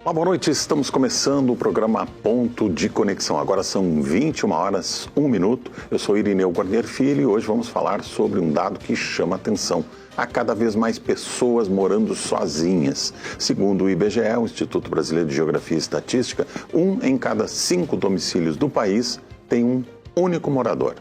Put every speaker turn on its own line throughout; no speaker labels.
Olá, boa noite. Estamos começando o programa Ponto de Conexão. Agora são 21 horas, 1 minuto. Eu sou Irineu Guarnier Filho e hoje vamos falar sobre um dado que chama atenção. Há cada vez mais pessoas morando sozinhas. Segundo o IBGE, o Instituto Brasileiro de Geografia e Estatística, 1 em cada 5 domicílios do país tem um único morador.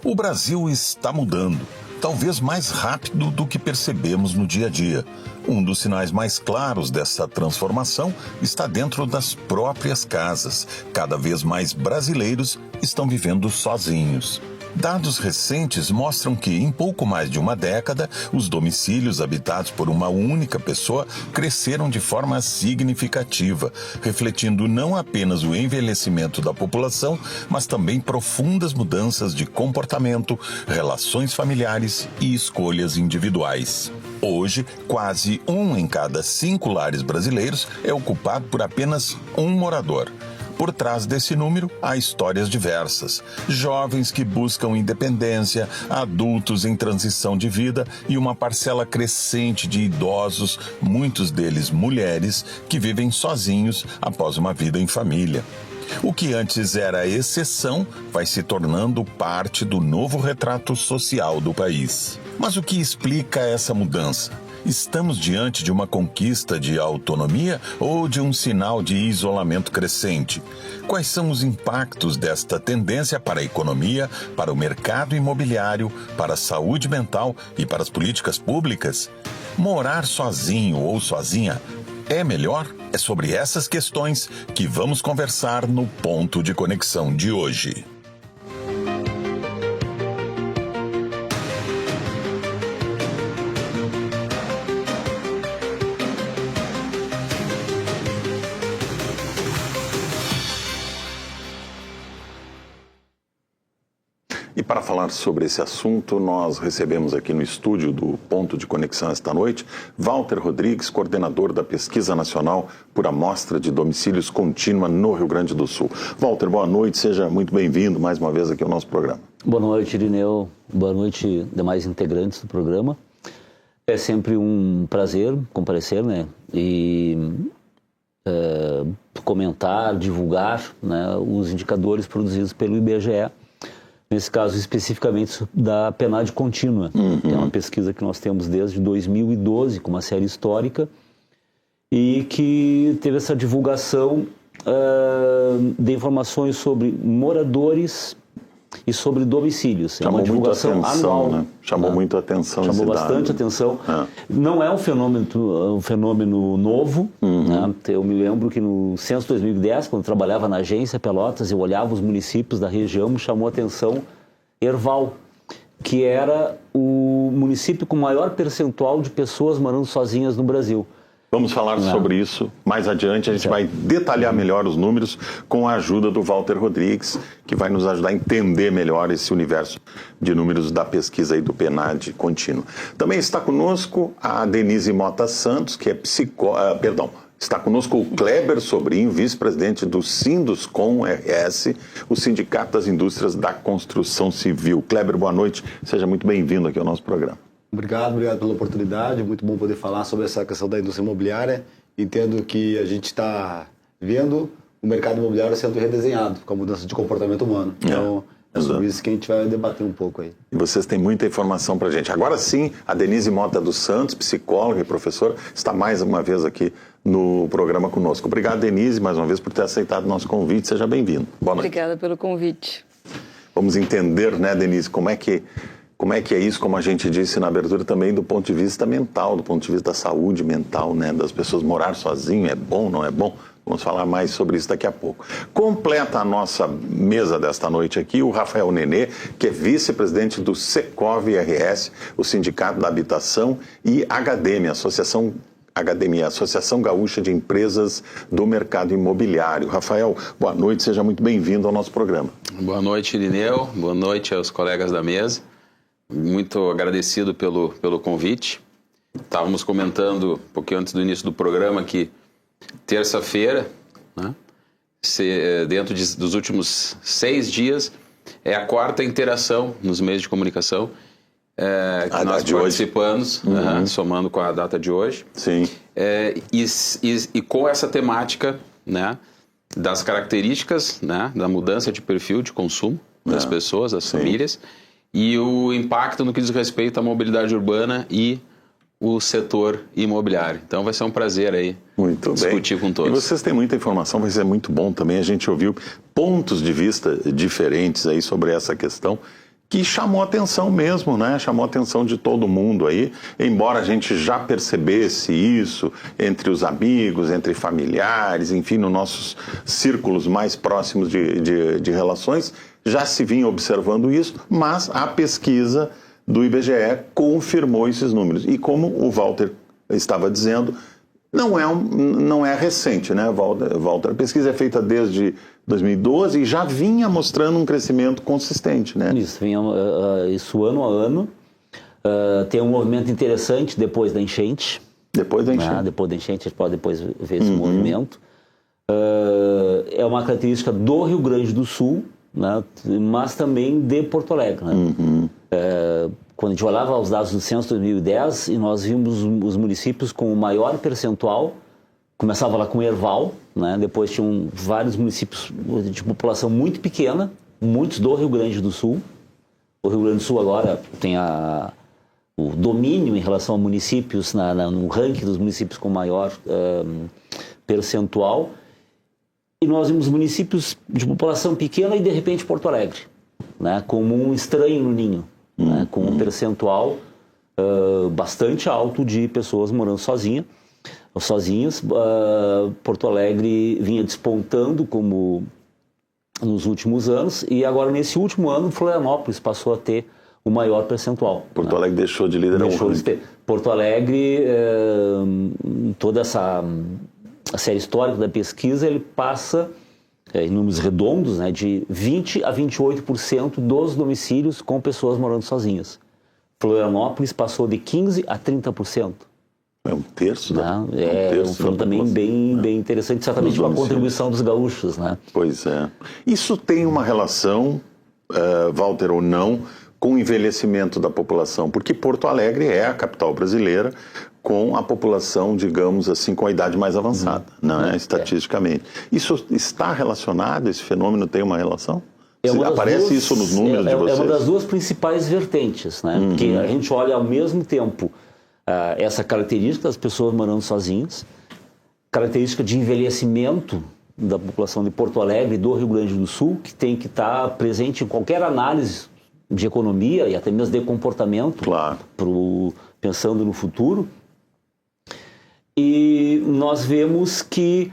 O Brasil está mudando, talvez mais rápido do que percebemos no dia a dia. Um dos sinais mais claros dessa transformação está dentro das próprias casas. Cada vez mais brasileiros estão vivendo sozinhos. Dados recentes mostram que, em pouco mais de uma década, os domicílios habitados por uma única pessoa cresceram de forma significativa, refletindo não apenas o envelhecimento da população, mas também profundas mudanças de comportamento, relações familiares e escolhas individuais. Hoje, quase 1 em cada 5 lares brasileiros é ocupado por apenas um morador. Por trás desse número, há histórias diversas. Jovens que buscam independência, adultos em transição de vida e uma parcela crescente de idosos, muitos deles mulheres, que vivem sozinhos após uma vida em família. O que antes era exceção vai se tornando parte do novo retrato social do país. Mas o que explica essa mudança? Estamos diante de uma conquista de autonomia ou de um sinal de isolamento crescente? Quais são os impactos desta tendência para a economia, para o mercado imobiliário, para a saúde mental e para as políticas públicas? Morar sozinho ou sozinha é melhor? É sobre essas questões que vamos conversar no Ponto de Conexão de hoje.
E para falar sobre esse assunto, nós recebemos aqui no estúdio do Ponto de Conexão esta noite, Walter Rodrigues, coordenador da Pesquisa Nacional por Amostra de Domicílios Contínua no Rio Grande do Sul. Walter, boa noite, seja muito bem-vindo mais uma vez aqui ao nosso programa.
Boa noite, Irineu. Boa noite, demais integrantes do programa. É sempre um prazer comparecer, né? E comentar, divulgar, né, os indicadores produzidos pelo IBGE. Nesse caso, especificamente da PNAD contínua, que é uma pesquisa que nós temos desde 2012, com uma série histórica, e que teve essa divulgação de informações sobre moradores e sobre domicílios.
Chamou
é uma divulgação
muito atenção,
anual.
né? Chamou muito atenção.
Chamou bastante atenção. Não é um fenômeno novo. Né? Eu me lembro que no censo 2010, quando eu trabalhava na agência Pelotas, eu olhava os municípios da região, me chamou a atenção Erval, que era o município com maior percentual de pessoas morando sozinhas no Brasil.
Vamos falar sobre isso mais adiante. A gente vai detalhar melhor os números com a ajuda do Walter Rodrigues, que vai nos ajudar a entender melhor esse universo de números da pesquisa aí do PNAD contínuo. Também está conosco a Denise Mota Santos, que é está conosco o Kleber Sobrinho, vice-presidente do Sinduscom RS, o Sindicato das Indústrias da Construção Civil. Kleber, boa noite. Seja muito bem-vindo aqui ao nosso programa.
Obrigado pela oportunidade, muito bom poder falar sobre essa questão da indústria imobiliária. Entendo que a gente está vendo o mercado imobiliário sendo redesenhado com a mudança de comportamento humano. Então, é sobre isso que a gente vai debater um pouco aí.
E vocês têm muita informação para a gente. Agora sim, a Denise Mota dos Santos, psicóloga e professora, está mais uma vez aqui no programa conosco. Obrigado, Denise, mais uma vez por ter aceitado o nosso convite. Seja bem-vindo. Boa noite.
Obrigada pelo convite.
Vamos entender, né, Denise, como é que é isso, como a gente disse na abertura, também do ponto de vista mental, do ponto de vista da saúde mental, né? Das pessoas morar sozinho, é bom, não é bom? Vamos falar mais sobre isso daqui a pouco. Completa a nossa mesa desta noite aqui o Rafael Nenê, que é vice-presidente do Secov RS, o Sindicato da Habitação, e HDM, Associação Gaúcha de Empresas do Mercado Imobiliário. Rafael, boa noite, seja muito bem-vindo ao nosso programa.
Boa noite, Irineu. Boa noite aos colegas da mesa. Muito agradecido pelo convite. Estávamos comentando um pouquinho antes do início do programa que terça-feira, né, dentro dos últimos 6 dias, é a 4ª interação nos meios de comunicação que nós participamos, somando com a data de hoje.
Sim.
E com essa temática, né, das características, né, da mudança de perfil de consumo das pessoas, das famílias, e o impacto no que diz respeito à mobilidade urbana e o setor imobiliário. Então vai ser um prazer aí discutir com todos.
E vocês têm muita informação, vai ser muito bom também. A gente ouviu pontos de vista diferentes aí sobre essa questão, que chamou a atenção mesmo, né? Chamou a atenção de todo mundo aí, embora a gente já percebesse isso entre os amigos, entre familiares, enfim, nos nossos círculos mais próximos de relações, já se vinha observando isso, mas a pesquisa do IBGE confirmou esses números. E como o Walter estava dizendo, não é recente, né, Walter? A pesquisa é feita desde 2012 e já vinha mostrando um crescimento consistente, né?
Isso ano a ano. Tem um movimento interessante depois da enchente.
Depois da enchente.
Depois da enchente, a gente pode depois ver esse movimento. É uma característica do Rio Grande do Sul, né, mas também de Porto Alegre, né? Quando a gente olhava os dados do censo de 2010 e nós vimos os municípios com o maior percentual, começava lá com Erval, né? Depois tinham vários municípios de população muito pequena, muitos do Rio Grande do Sul. O Rio Grande do Sul agora tem o domínio em relação a municípios no ranking dos municípios com maior percentual. E nós vimos municípios de população pequena e de repente Porto Alegre, né? Como um estranho no ninho. Né, com um percentual bastante alto de pessoas morando sozinhas. Porto Alegre vinha despontando como nos últimos anos, e agora nesse último ano Florianópolis passou a ter o maior percentual.
Porto Alegre deixou de liderar o ranking.
Porto Alegre, toda essa série histórica da pesquisa, ele passa em números redondos, né, de 20% a 28% dos domicílios com pessoas morando sozinhas. Florianópolis passou de 15% a 30%.
É um terço da
um também bem interessante, certamente com a contribuição dos gaúchos, né?
Pois é. Isso tem uma relação, Walter, ou não, com o envelhecimento da população, porque Porto Alegre é a capital brasileira com a população, digamos assim, com a idade mais avançada, estatisticamente. Isso está relacionado? Esse fenômeno tem uma relação? Aparece isso nos números de vocês?
É uma das duas principais vertentes, né? Porque a gente olha ao mesmo tempo essa característica das pessoas morando sozinhas, característica de envelhecimento da população de Porto Alegre e do Rio Grande do Sul, que tem que estar presente em qualquer análise de economia e até mesmo de comportamento,
claro,
pensando no futuro. E nós vemos que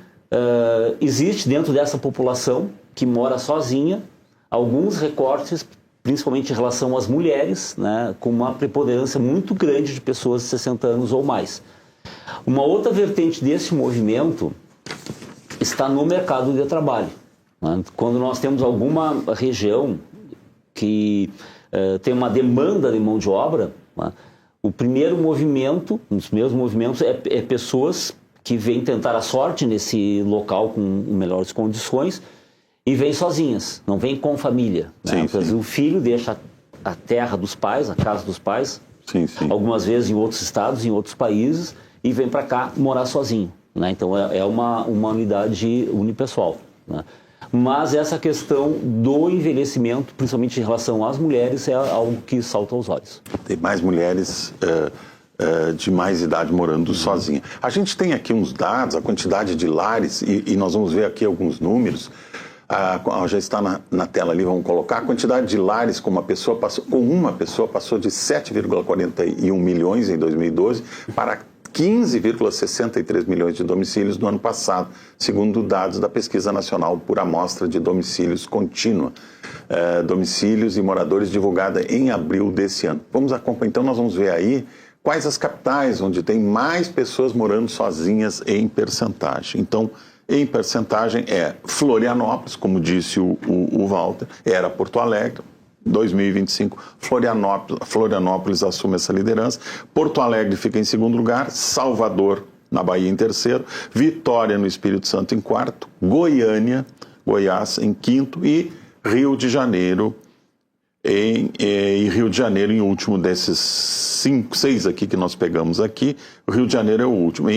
existe dentro dessa população que mora sozinha alguns recortes, principalmente em relação às mulheres, né, com uma preponderância muito grande de pessoas de 60 anos ou mais. Uma outra vertente desse movimento está no mercado de trabalho. Né? Quando nós temos alguma região que tem uma demanda de mão de obra, né, o primeiro movimento, um dos primeiros movimentos é pessoas que vêm tentar a sorte nesse local com melhores condições e vêm sozinhas, não vêm com família. Né?
Sim.
O filho deixa a terra dos pais, a casa dos pais, algumas vezes em outros estados, em outros países, e vem para cá morar sozinho. Né? Então é uma unidade unipessoal. Né? Mas essa questão do envelhecimento, principalmente em relação às mulheres, é algo que salta aos olhos. Tem
mais mulheres de mais idade morando sozinha. A gente tem aqui uns dados, a quantidade de lares, e nós vamos ver aqui alguns números. Já está na tela ali, vamos colocar. A quantidade de lares com uma pessoa passou de 7,41 milhões em 2012 para 15,63 milhões de domicílios no ano passado, segundo dados da Pesquisa Nacional por Amostra de Domicílios Contínua, domicílios e moradores, divulgada em abril desse ano. Vamos acompanhar, então nós vamos ver aí quais as capitais onde tem mais pessoas morando sozinhas em percentagem. Então, em percentagem é Florianópolis, como disse o Walter, era Porto Alegre. 2025, Florianópolis assume essa liderança, Porto Alegre fica em segundo lugar, Salvador, na Bahia, em terceiro, Vitória, no Espírito Santo, em quarto, Goiás, em quinto, e Rio de Janeiro e Rio de Janeiro, em último desses 5, 6 aqui que nós pegamos aqui, o Rio de Janeiro é o último.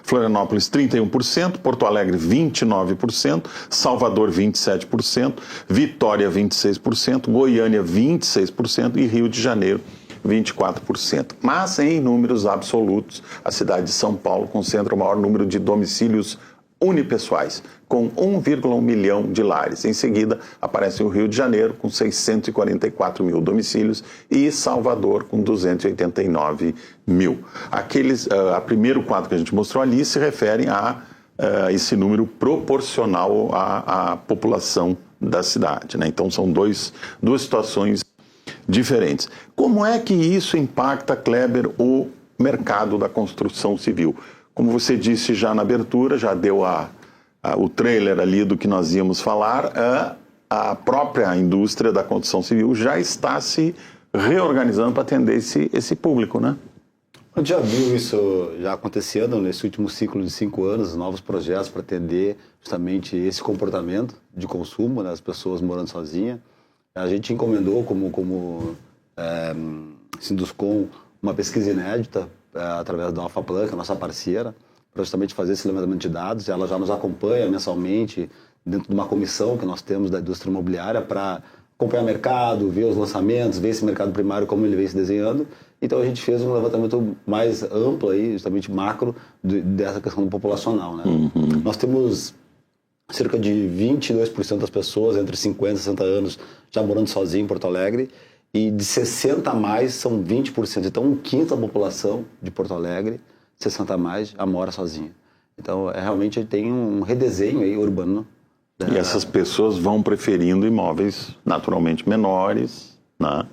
Florianópolis, 31%, Porto Alegre, 29%, Salvador, 27%, Vitória, 26%, Goiânia, 26% e Rio de Janeiro, 24%. Mas, em números absolutos, a cidade de São Paulo concentra o maior número de domicílios unipessoais, com 1,1 milhão de lares. Em seguida, aparece o Rio de Janeiro, com 644 mil domicílios, e Salvador, com 289 mil. A primeiro quadro que a gente mostrou ali se refere a esse número proporcional à população da cidade, né? Então, são duas situações diferentes. Como é que isso impacta, Kleber, o mercado da construção civil? Como você disse já na abertura, já deu o trailer ali do que nós íamos falar, a própria indústria da construção civil já está se reorganizando para atender esse público, né?
A gente já viu isso já acontecendo nesse último ciclo de 5 anos, novos projetos para atender justamente esse comportamento de consumo, né, as pessoas morando sozinhas. A gente encomendou como Sinduscon uma pesquisa inédita através da AlphaPlan, que é a nossa parceira, para justamente fazer esse levantamento de dados. Ela já nos acompanha mensalmente dentro de uma comissão que nós temos da indústria imobiliária para acompanhar o mercado, ver os lançamentos, ver esse mercado primário, como ele vem se desenhando. Então a gente fez um levantamento mais amplo, aí, justamente macro, dessa questão do populacional, né? Uhum. Nós temos cerca de 22% das pessoas entre 50 e 60 anos já morando sozinho em Porto Alegre, e de 60 a mais são 20%. Então, 1/5 da população de Porto Alegre, 60 a mais, já mora sozinha. Então, realmente tem um redesenho aí urbano.
E essas pessoas vão preferindo imóveis naturalmente menores, né?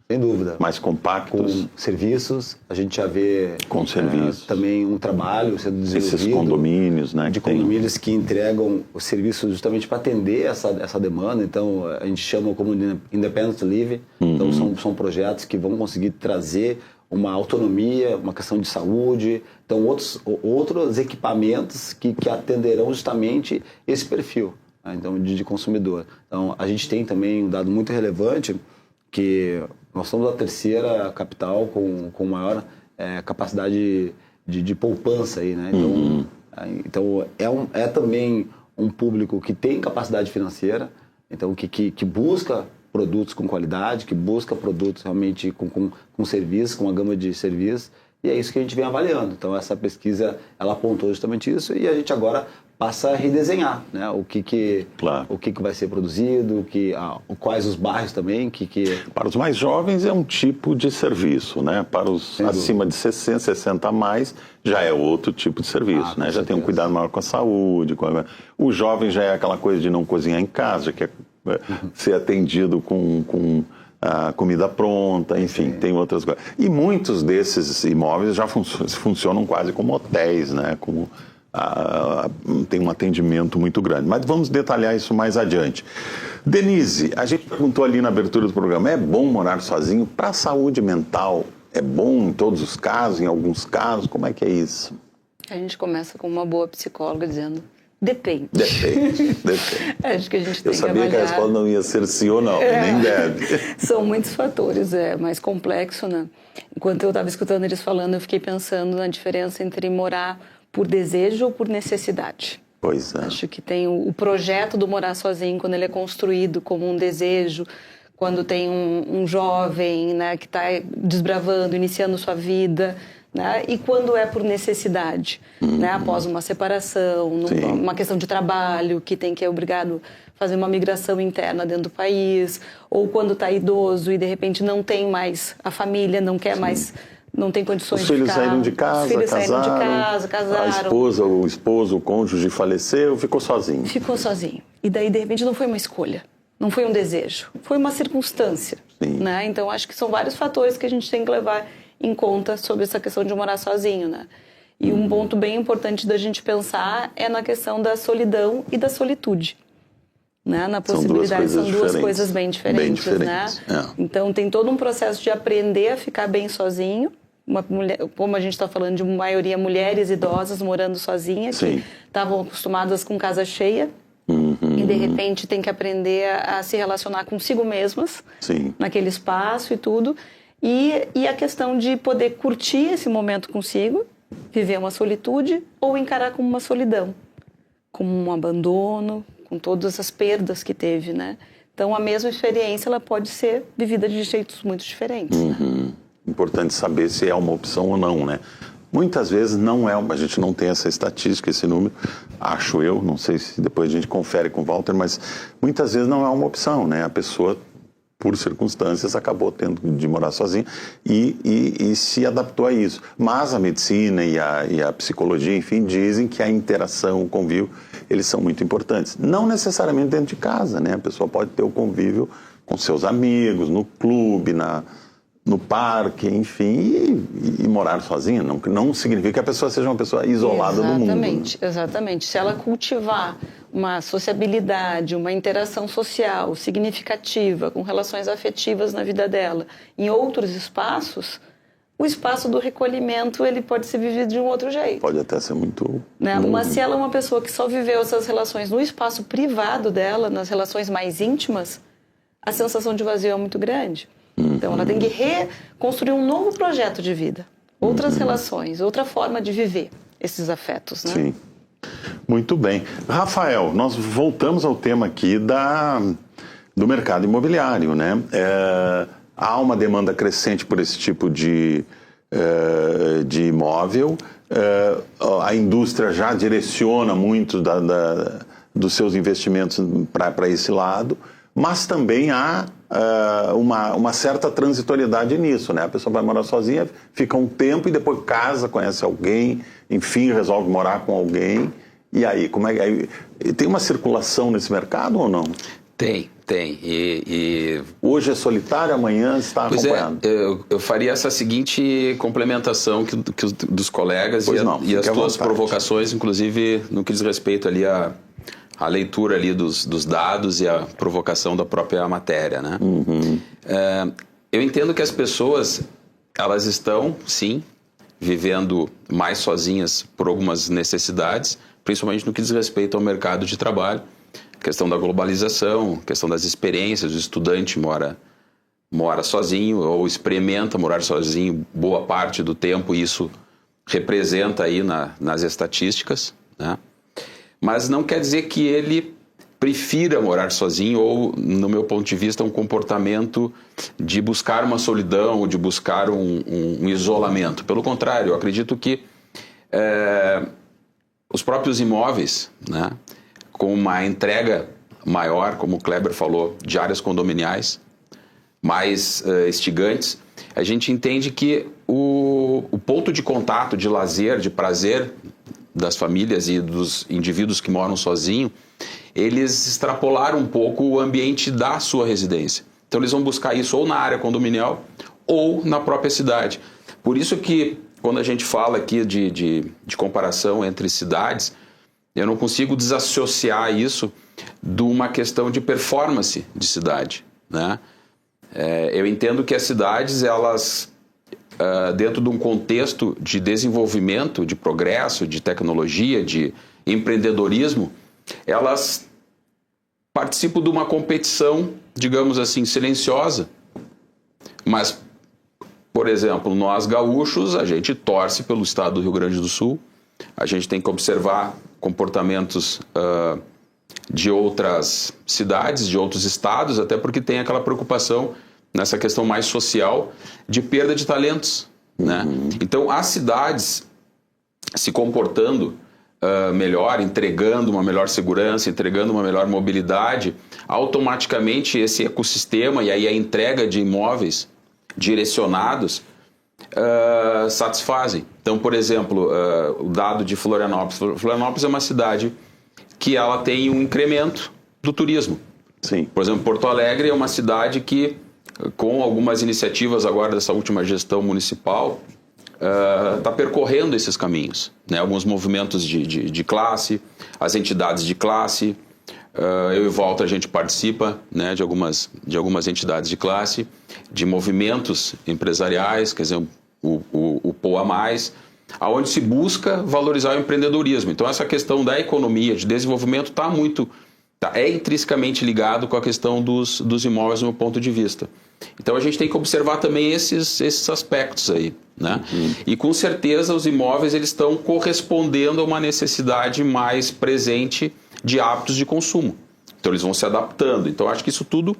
Sem dúvida.
Mais compactos.
Com serviços, a gente já vê
com serviços.
Também um trabalho sendo desenvolvido.
Esses condomínios, né?
De condomínios que entregam os serviços justamente para atender essa demanda. Então, a gente chama como Independent Living. Uhum. Então, são projetos que vão conseguir trazer uma autonomia, uma questão de saúde. Então, outros equipamentos que atenderão justamente esse perfil, né? Então, de consumidor. Então, a gente tem também um dado muito relevante que nós somos a terceira capital com maior capacidade de poupança aí, né? Então, é também um público que tem capacidade financeira, então que busca produtos com qualidade, que busca produtos realmente com serviço, com uma gama de serviços, e é isso que a gente vem avaliando. Então, essa pesquisa, ela apontou justamente isso, e a gente agora passa a redesenhar, né? O que vai ser produzido, quais os bairros também
Para os mais jovens é um tipo de serviço, né? Para os acima de 60 a mais já é outro tipo de serviço, né? Já tem um cuidado maior com a saúde. O jovem já é aquela coisa de não cozinhar em casa, já quer ser atendido com a comida pronta, enfim, tem outras coisas. E muitos desses imóveis já funcionam quase como hotéis, né? Tem um atendimento muito grande. Mas vamos detalhar isso mais adiante. Denise, a gente perguntou ali na abertura do programa, é bom morar sozinho? Para a saúde mental, é bom em todos os casos, em alguns casos? Como é que é isso?
A gente começa com uma boa psicóloga dizendo, depende.
Depende.
Acho que a gente tem
Eu sabia que a resposta não ia ser sim ou não, nem deve.
São muitos fatores, é mais complexo, né? Enquanto eu estava escutando eles falando, eu fiquei pensando na diferença entre morar por desejo ou por necessidade.
Pois é.
Acho que tem o projeto do morar sozinho, quando ele é construído como um desejo, quando tem um jovem, né, que está desbravando, iniciando sua vida, né, e quando é por necessidade, né, após uma separação, uma questão de trabalho, que é obrigado a fazer uma migração interna dentro do país, ou quando está idoso e de repente não tem mais a família, não quer mais... Não tem condições de ficar...
Os filhos saíram de casa,
casaram.
A esposa, o esposo, o cônjuge faleceu, ficou sozinho.
Ficou sozinho. E daí, de repente, não foi uma escolha. Não foi um desejo. Foi uma circunstância. Né? Então, acho que são vários fatores que a gente tem que levar em conta sobre essa questão de morar sozinho, né? E um ponto bem importante da gente pensar é na questão da solidão e da solitude. Né? Na possibilidade, são duas coisas bem diferentes, né? Então, tem todo um processo de aprender a ficar bem sozinho. Uma mulher, como a gente está falando de maioria mulheres idosas morando sozinhas, que estavam acostumadas com casa cheia. E de repente tem que aprender a se relacionar consigo mesmas,
Sim.
naquele espaço e tudo. E a questão de poder curtir esse momento consigo, viver uma solitude ou encarar como uma solidão, como um abandono, com todas as perdas que teve, né? Então, a mesma experiência ela pode ser vivida de jeitos muito diferentes. Né?
Importante saber se é uma opção ou não, né? Muitas vezes não é, a gente não tem essa estatística, esse número, acho eu, não sei se depois a gente confere com o Walter, mas muitas vezes não é uma opção, né? A pessoa, por circunstâncias, acabou tendo de morar sozinha e se adaptou a isso. Mas a medicina e a psicologia, enfim, dizem que a interação, o convívio, eles são muito importantes. Não necessariamente dentro de casa, né? A pessoa pode ter o convívio com seus amigos, no clube, no parque, enfim, e morar sozinha. Não significa que a pessoa seja uma pessoa isolada do mundo.
Exatamente, né? Exatamente. Se ela cultivar uma sociabilidade, uma interação social significativa, com relações afetivas na vida dela, em outros espaços, o espaço do recolhimento ele pode ser vivido de um outro jeito.
Pode até ser muito...
Né? Mas se ela é uma pessoa que só viveu essas relações no espaço privado dela, nas relações mais íntimas, a sensação de vazio é muito grande. Então, ela tem que reconstruir um novo projeto de vida, outras relações, outra forma de viver esses afetos, né?
Sim. Muito bem. Rafael, nós voltamos ao tema aqui do mercado imobiliário, né? Há uma demanda crescente por esse tipo de imóvel. A indústria já direciona muito dos seus investimentos para esse lado, mas também há uma certa transitoriedade nisso, né? A pessoa vai morar sozinha, fica um tempo e depois casa, conhece alguém, enfim, resolve morar com alguém. E aí, como é? Tem uma circulação nesse mercado ou não?
Tem. E
hoje é solitário, amanhã está acompanhado.
Eu faria essa seguinte complementação dos colegas e as tuas provocações, inclusive no que diz respeito ali a leitura ali dos dados e a provocação da própria matéria, né? Eu entendo que as pessoas, elas estão, sim, vivendo mais sozinhas por algumas necessidades, principalmente no que diz respeito ao mercado de trabalho, questão da globalização, questão das experiências, o estudante mora sozinho ou experimenta morar sozinho boa parte do tempo, e isso representa aí nas estatísticas, né? Mas não quer dizer que ele prefira morar sozinho ou, no meu ponto de vista, um comportamento de buscar uma solidão ou de buscar um isolamento. Pelo contrário, eu acredito que os próprios imóveis, né, com uma entrega maior, como o Kleber falou, de áreas condominiais mais instigantes, a gente entende que o ponto de contato, de lazer, de prazer das famílias e dos indivíduos que moram sozinhos, eles extrapolaram um pouco o ambiente da sua residência. Então eles vão buscar isso ou na área condominial ou na própria cidade. Por isso que quando a gente fala aqui de comparação entre cidades, eu não consigo desassociar isso de uma questão de performance de cidade, né? Eu entendo que as cidades, elas, dentro de um contexto de desenvolvimento, de progresso, de tecnologia, de empreendedorismo, elas participam de uma competição, digamos assim, silenciosa. Mas, por exemplo, nós gaúchos, a gente torce pelo estado do Rio Grande do Sul, a gente tem que observar comportamentos de outras cidades, de outros estados, até porque tem aquela preocupação nessa questão mais social de perda de talentos, né? Então, as cidades se comportando melhor, entregando uma melhor segurança, entregando uma melhor mobilidade, automaticamente esse ecossistema e aí a entrega de imóveis direcionados satisfazem. Então, por exemplo, o dado de Florianópolis. Florianópolis é uma cidade que ela tem um incremento do turismo.
Sim.
Por exemplo, Porto Alegre é uma cidade que, com algumas iniciativas agora dessa última gestão municipal, está percorrendo esses caminhos, né? Alguns movimentos de classe, as entidades de classe, eu e o Walter, a gente participa, né, de algumas entidades de classe, de movimentos empresariais, quer dizer, o POA+, aonde se busca valorizar o empreendedorismo. Então essa questão da economia, de desenvolvimento está muito Tá? É intrinsecamente ligado com a questão dos imóveis do meu ponto de vista. Então a gente tem que observar também esses aspectos aí, né? E com certeza os imóveis eles estão correspondendo a uma necessidade mais presente de hábitos de consumo. Então eles vão se adaptando. Então acho que isso tudo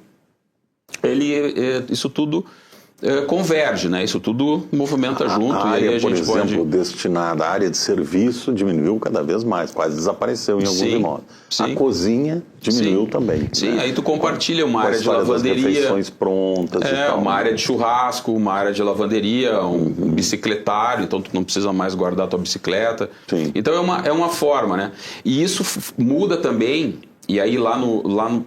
converge, né? Isso tudo movimenta junto.
A área,
e aí a
por
gente
exemplo,
pode...
destinada à área de serviço diminuiu cada vez mais, quase desapareceu em alguns imóveis.
Sim.
A cozinha diminuiu também.
Sim,
né?
aí tu compartilha uma
Com a
área de
história das
lavanderia,
refeições prontas e tal.
uma área de churrasco, uma área de lavanderia, um bicicletário, então tu não precisa mais guardar tua bicicleta.
Sim.
Então é uma forma, né? E isso muda também. E aí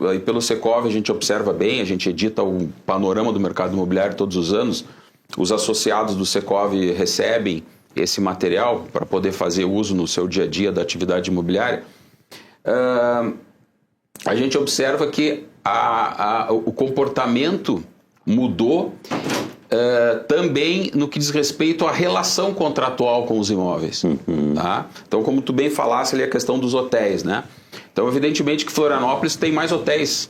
aí pelo Secov a gente observa bem, a gente edita o panorama do mercado imobiliário todos os anos. Os associados do Secov recebem esse material para poder fazer uso no seu dia a dia da atividade imobiliária. A gente observa que o comportamento mudou também no que diz respeito à relação contratual com os imóveis. Tá? Então, como tu bem falasse ali, a questão dos hotéis, né? Então, evidentemente que Florianópolis tem mais hotéis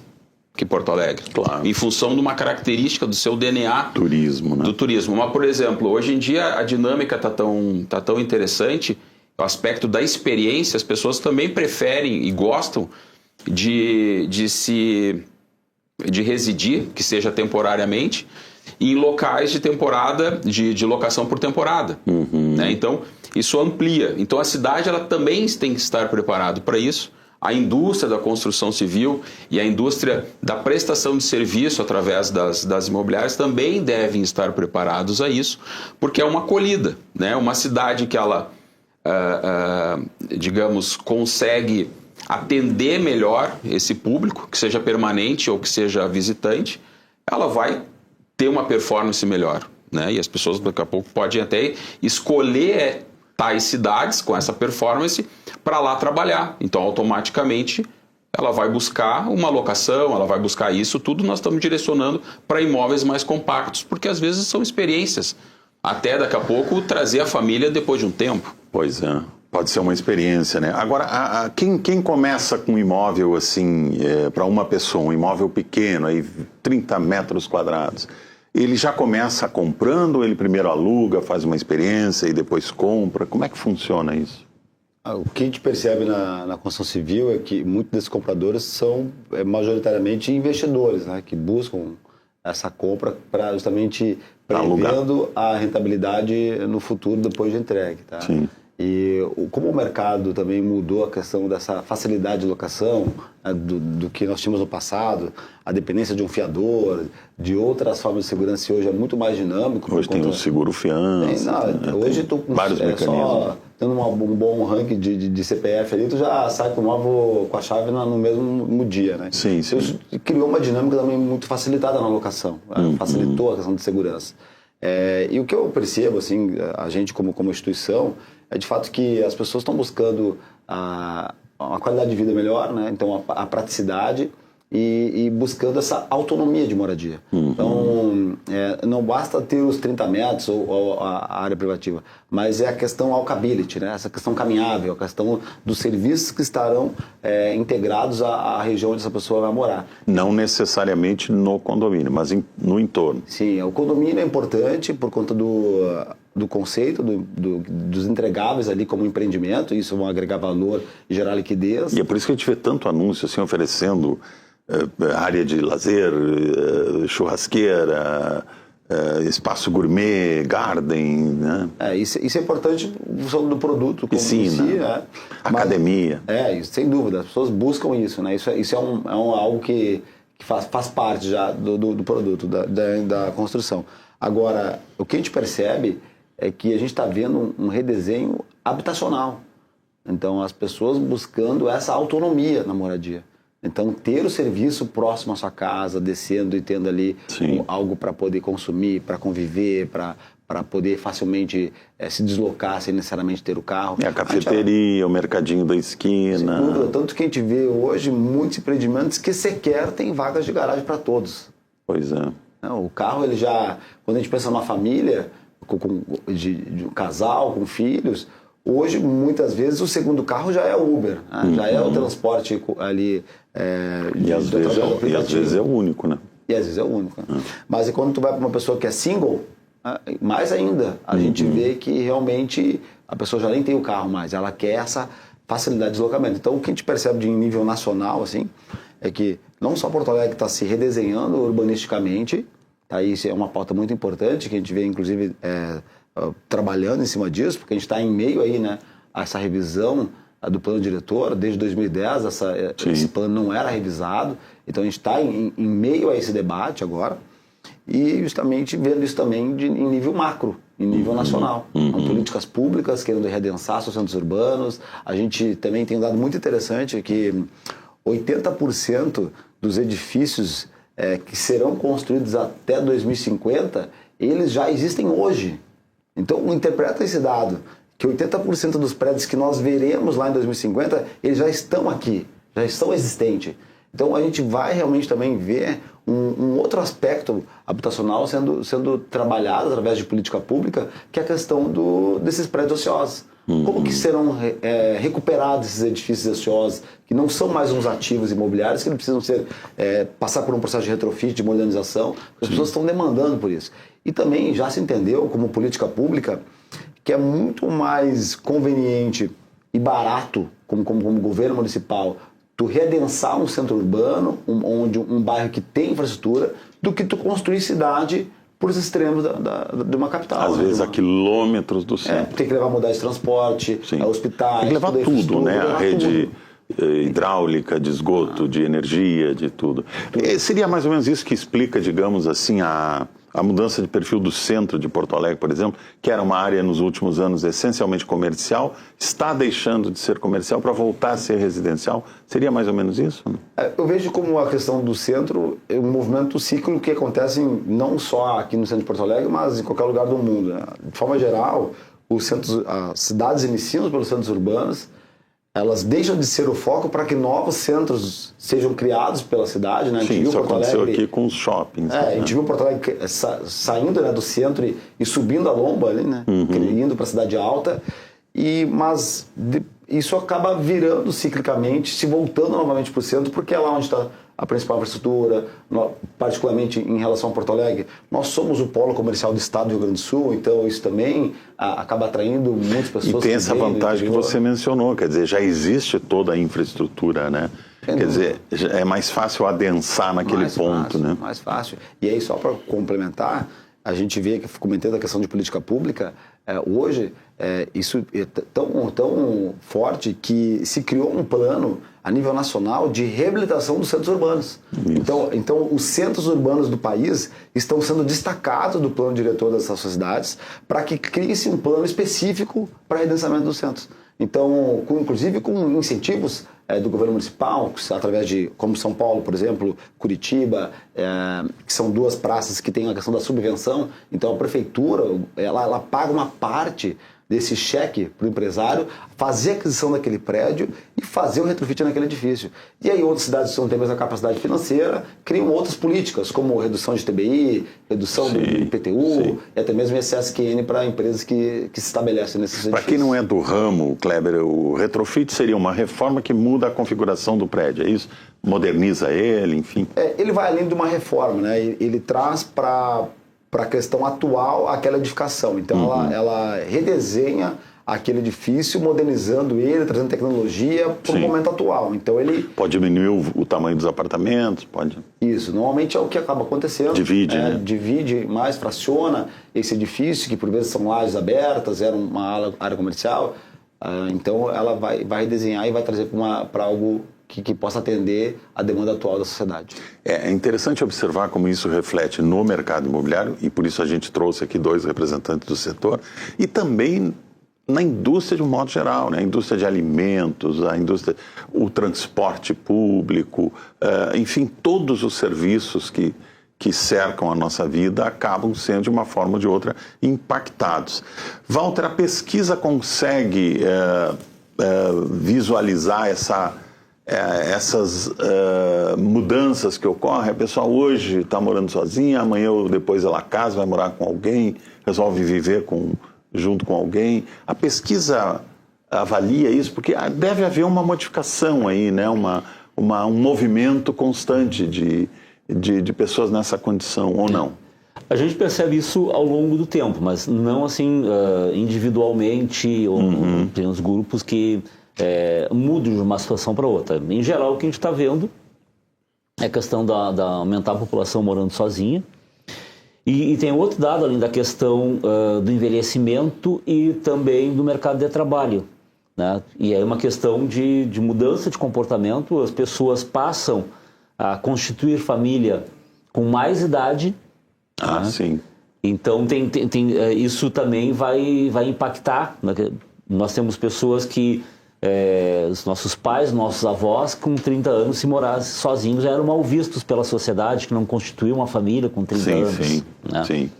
que Porto Alegre,
claro,
em função de uma característica do seu DNA
turismo, né?
do turismo. Mas, por exemplo, hoje em dia a dinâmica tá tão interessante, o aspecto da experiência, as pessoas também preferem e gostam de residir, que seja temporariamente, em locais de temporada, de locação por temporada. Né? Então, isso amplia. Então, a cidade ela também tem que estar preparada para isso. A indústria da construção civil e a indústria da prestação de serviço através das imobiliárias também devem estar preparados a isso, porque é uma acolhida, né? Uma cidade que ela, digamos, consegue atender melhor esse público, que seja permanente ou que seja visitante, ela vai ter uma performance melhor, né? E as pessoas daqui a pouco podem até escolher tais cidades com essa performance para lá trabalhar. Então, automaticamente, ela vai buscar uma locação, ela vai buscar isso tudo. Nós estamos direcionando para imóveis mais compactos, porque às vezes são experiências. Até daqui a pouco trazer a família depois de um tempo.
Pois é. Pode ser uma experiência, né? Agora, quem começa com um imóvel assim, para uma pessoa, um imóvel pequeno, aí 30 metros quadrados, ele já começa comprando ou ele primeiro aluga, faz uma experiência e depois compra? Como é que funciona isso?
O que a gente percebe na construção civil é que muitos desses compradores são majoritariamente investidores, né? Que buscam essa compra para justamente prevendo a rentabilidade no futuro depois de entregue. Tá?
Sim.
E como o mercado também mudou a questão dessa facilidade de locação, né, do que nós tínhamos no passado, a dependência de um fiador, de outras formas de segurança, hoje é muito mais dinâmico.
Hoje tem o seguro fiança.
Hoje tu
vários mecanismos.
Só tendo um bom ranking de CPF ali, tu já sai com o imóvel com a chave no mesmo dia, né?
Sim, sim.
Isso criou uma dinâmica também muito facilitada na locação, facilitou a questão de segurança. E o que eu percebo, assim, a gente como instituição, é de fato que as pessoas estão buscando uma qualidade de vida melhor, né? Então a praticidade e buscando essa autonomia de moradia. Então não basta ter os 30 metros ou a área privativa, mas é a questão walkability, né? Essa questão caminhável, a questão dos serviços que estarão integrados à região onde essa pessoa vai morar.
Não necessariamente no condomínio, mas no entorno.
Sim, o condomínio é importante por conta do conceito, dos entregáveis ali como empreendimento, isso vão agregar valor e gerar liquidez.
E é por isso que a gente vê tanto anúncio assim, oferecendo área de lazer, churrasqueira, espaço gourmet, garden, né?
Isso é importante do produto.
Piscina, academia.
Isso, sem dúvida, as pessoas buscam isso, né? Isso é algo que faz parte já do produto, da construção. Agora, o que a gente percebe é que a gente está vendo um redesenho habitacional. Então, as pessoas buscando essa autonomia na moradia. Então, ter o serviço próximo à sua casa, descendo e tendo ali algo para poder consumir, para conviver, para poder facilmente se deslocar sem necessariamente ter o carro.
A cafeteria, o mercadinho da esquina.
Sem dúvida, tanto que a gente vê hoje muitos empreendimentos que sequer tem vagas de garagem para todos.
Pois é.
O carro, ele já... Quando a gente pensa numa família, de um casal, com filhos, hoje, muitas vezes, o segundo carro já é o Uber, né? Já é o transporte ali
E às vezes é o único, né?
E às vezes é o único. Né? Mas e quando tu vai para uma pessoa que é single, mais ainda, a gente vê que realmente a pessoa já nem tem o carro mais, ela quer essa facilidade de deslocamento. Então, o que a gente percebe de nível nacional, assim, é que não só Porto Alegre está se redesenhando urbanisticamente, tá? Isso é uma pauta muito importante, que a gente vê, inclusive, trabalhando em cima disso, porque a gente está em meio aí, né, a essa revisão do plano diretor. Desde 2010, esse plano não era revisado, então a gente está em meio a esse debate agora, e justamente vendo isso também em nível macro, em nível nacional. Então, políticas públicas querendo readensar os centros urbanos. A gente também tem um dado muito interessante que 80% dos edifícios que serão construídos até 2050, eles já existem hoje. Então, interpreta esse dado, que 80% dos prédios que nós veremos lá em 2050, eles já estão aqui, já estão existentes. Então, a gente vai realmente também ver um outro aspecto habitacional sendo trabalhado através de política pública, que é a questão desses prédios ociosos. Como que serão recuperados esses edifícios ociosos, que não são mais uns ativos imobiliários, que não precisam passar por um processo de retrofit, de modernização. As pessoas estão demandando por isso. E também já se entendeu, como política pública, que é muito mais conveniente e barato, como governo municipal, tu readensar um centro urbano, onde um bairro que tem infraestrutura, do que tu construir cidade por os extremos de uma capital.
Às vezes a quilômetros do centro.
Tem que levar modais de transporte, hospitais...
Tem que levar tudo, né? A rede hidráulica, de esgoto, de energia, de tudo. Seria mais ou menos isso que explica, digamos assim, a mudança de perfil do centro de Porto Alegre, por exemplo, que era uma área nos últimos anos essencialmente comercial, está deixando de ser comercial para voltar a ser residencial. Seria mais ou menos isso?
Eu vejo como a questão do centro é um movimento cíclico que acontece não só aqui no centro de Porto Alegre, mas em qualquer lugar do mundo. De forma geral, as cidades iniciam pelos centros urbanos, elas deixam de ser o foco para que novos centros sejam criados pela cidade, né?
Sim, isso aconteceu aqui com os shoppings.
A gente viu Porto Alegre saindo, né, do centro e subindo a lomba ali, né? Indo para a cidade alta. Mas isso acaba virando ciclicamente, se voltando novamente para o centro, porque é lá onde está a principal infraestrutura, particularmente em relação a Porto Alegre. Nós somos o polo comercial do estado do Rio Grande do Sul, então isso também acaba atraindo muitas pessoas.
E tem essa vantagem que você mencionou, quer dizer, já existe toda a infraestrutura, né? Quer dizer, é mais fácil adensar naquele ponto, né?
Mais fácil. E aí, só para complementar, a gente vê, comentando a questão de política pública, hoje isso é tão forte que se criou um plano a nível nacional de reabilitação dos centros urbanos. Então, os centros urbanos do país estão sendo destacados do plano diretor dessas sociedades para que crie-se um plano específico para redensamento dos centros. Então, inclusive com incentivos do governo municipal, através de, como São Paulo, por exemplo, Curitiba, que são duas praças que têm a questão da subvenção. Então, a prefeitura, ela paga uma parte desse cheque para o empresário, fazer a aquisição daquele prédio e fazer o retrofit naquele edifício. E aí outras cidades que não têm a mesma capacidade financeira criam outras políticas, como redução de TBI, redução do IPTU, e até mesmo SSQN para empresas que se estabelecem nesses edifícios.
Para quem não é do ramo, Kleber, o retrofit seria uma reforma que muda a configuração do prédio, é isso? Moderniza ele, enfim?
Ele vai além de uma reforma, né? Ele traz para a questão atual aquela edificação. Então, ela redesenha aquele edifício, modernizando ele, trazendo tecnologia para o momento atual. Então, ele...
Pode diminuir o tamanho dos apartamentos, pode...
Isso, normalmente é o que acaba acontecendo.
Divide, né?
Divide mais, fraciona esse edifício, que por vezes são lajes abertas, era uma área comercial. Então, ela vai redesenhar e vai trazer para algo que possa atender a demanda atual da sociedade.
É interessante observar como isso reflete no mercado imobiliário, e por isso a gente trouxe aqui dois representantes do setor, e também na indústria de um modo geral, né? A indústria de alimentos, o transporte público, enfim, todos os serviços que cercam a nossa vida acabam sendo, de uma forma ou de outra, impactados. Walter, a pesquisa consegue visualizar essas mudanças que ocorrem? A pessoa hoje está morando sozinha, amanhã ou depois ela casa, vai morar com alguém, resolve viver junto com alguém. A pesquisa avalia isso, porque deve haver uma modificação aí, né? uma um movimento constante de pessoas nessa condição, ou não?
A gente percebe isso ao longo do tempo, mas não assim individualmente, ou tem os grupos que mudam de uma situação para outra. Em geral, o que a gente está vendo é a questão da aumentar a população morando sozinha. E tem outro dado, além da questão do envelhecimento e também do mercado de trabalho, né? E é uma questão de mudança de comportamento. As pessoas passam a constituir família com mais idade.
Ah,
né?
sim.
Então, isso também vai impactar. Né? Nós temos pessoas que, os nossos pais, nossos avós, com 30 anos, se morassem sozinhos, já eram mal vistos pela sociedade, que não constituíam uma família com 30 anos.
Sim,
né?
sim.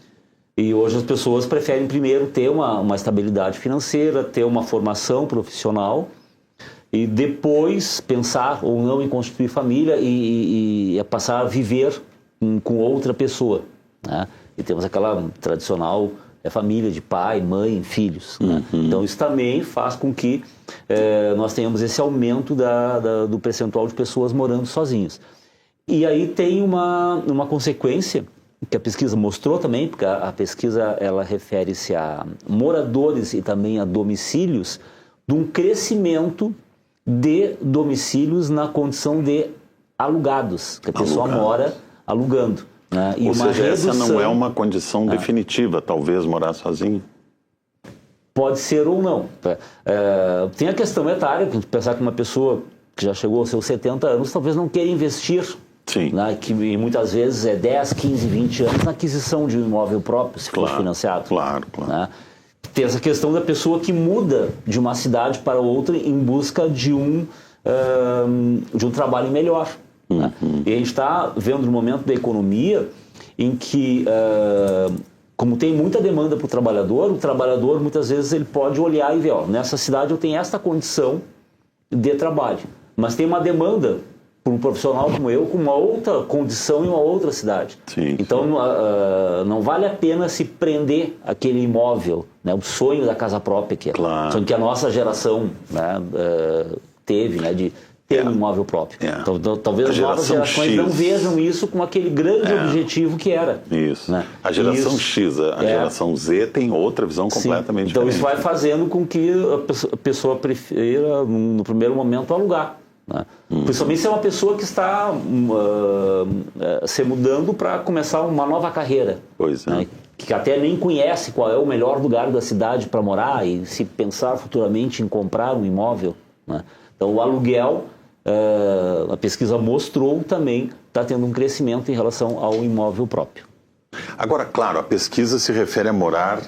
E hoje as pessoas preferem primeiro ter uma estabilidade financeira, ter uma formação profissional e depois pensar ou não em constituir família e passar a viver com outra pessoa. Né? E temos aquela tradicional família de pai, mãe, filhos. Né? Então isso também faz com que nós tenhamos esse aumento do percentual de pessoas morando sozinhas. E aí tem uma consequência que a pesquisa mostrou também, porque a pesquisa ela refere-se a moradores e também a domicílios, de um crescimento de domicílios na condição de alugados, que a pessoa mora alugando. Né? E
Ou
uma
seja,
redução,
essa não é uma condição definitiva, talvez, morar sozinho?
Pode ser ou não. Tem a questão etária, que pensar que uma pessoa que já chegou aos seus 70 anos talvez não queira investir,
Sim.
né? Que muitas vezes é 10, 15, 20 anos na aquisição de um imóvel próprio, se for financiado.
Claro.
Né? Tem essa questão da pessoa que muda de uma cidade para outra em busca de um trabalho melhor. Né? E a gente está vendo um momento da economia em que, como tem muita demanda para o trabalhador muitas vezes ele pode olhar e ver, nessa cidade eu tenho esta condição de trabalho, mas tem uma demanda por um profissional como eu com uma outra condição em uma outra cidade.
Sim,
então não vale a pena se prender àquele imóvel, né? O sonho da casa própria que
Claro.
que a nossa geração, né, teve, né, de ter um imóvel próprio. Então, talvez as novas gerações não vejam isso com aquele grande objetivo que era.
Isso.
Né?
A geração X, a geração Z tem outra visão completamente
então
diferente.
isso vai fazendo com que a pessoa prefira, no primeiro momento, alugar. Né? Principalmente se é uma pessoa que está se mudando para começar uma nova carreira.
Pois é.
Né? Que até nem conhece qual é o melhor lugar da cidade para morar e se pensar futuramente em comprar um imóvel. Né? Então o aluguel, a pesquisa mostrou também, está tendo um crescimento em relação ao imóvel próprio.
Agora, claro, a pesquisa se refere a morar,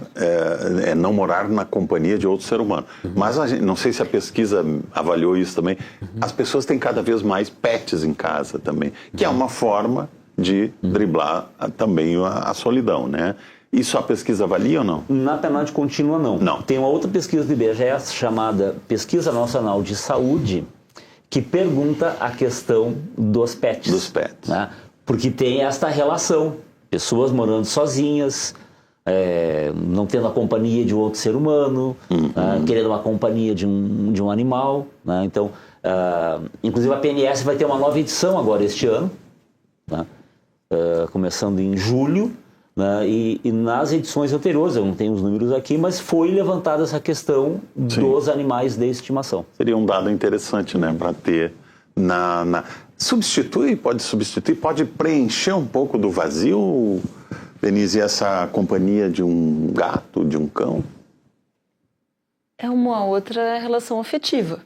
não morar na companhia de outro ser humano. Mas não sei se a pesquisa avaliou isso também. As pessoas têm cada vez mais pets em casa também, que é uma forma de driblar também a solidão, né? Isso a pesquisa avalia ou não?
Na penalidade contínua, não.
Não.
Tem uma outra pesquisa do IBGE chamada Pesquisa Nacional de Saúde, que pergunta a questão dos pets.
Dos pets.
Né? Porque tem esta relação. Pessoas morando sozinhas, não tendo a companhia de outro ser humano, querendo uma companhia de um animal. Né? Então, inclusive a PNS vai ter uma nova edição agora este ano, né? Começando em julho. Né? E nas edições anteriores, eu não tenho os números aqui, mas foi levantada essa questão dos animais de estimação.
Seria um dado interessante, né, para ter pode preencher um pouco do vazio, Denise, essa companhia de um gato, de um cão?
É uma outra relação afetiva.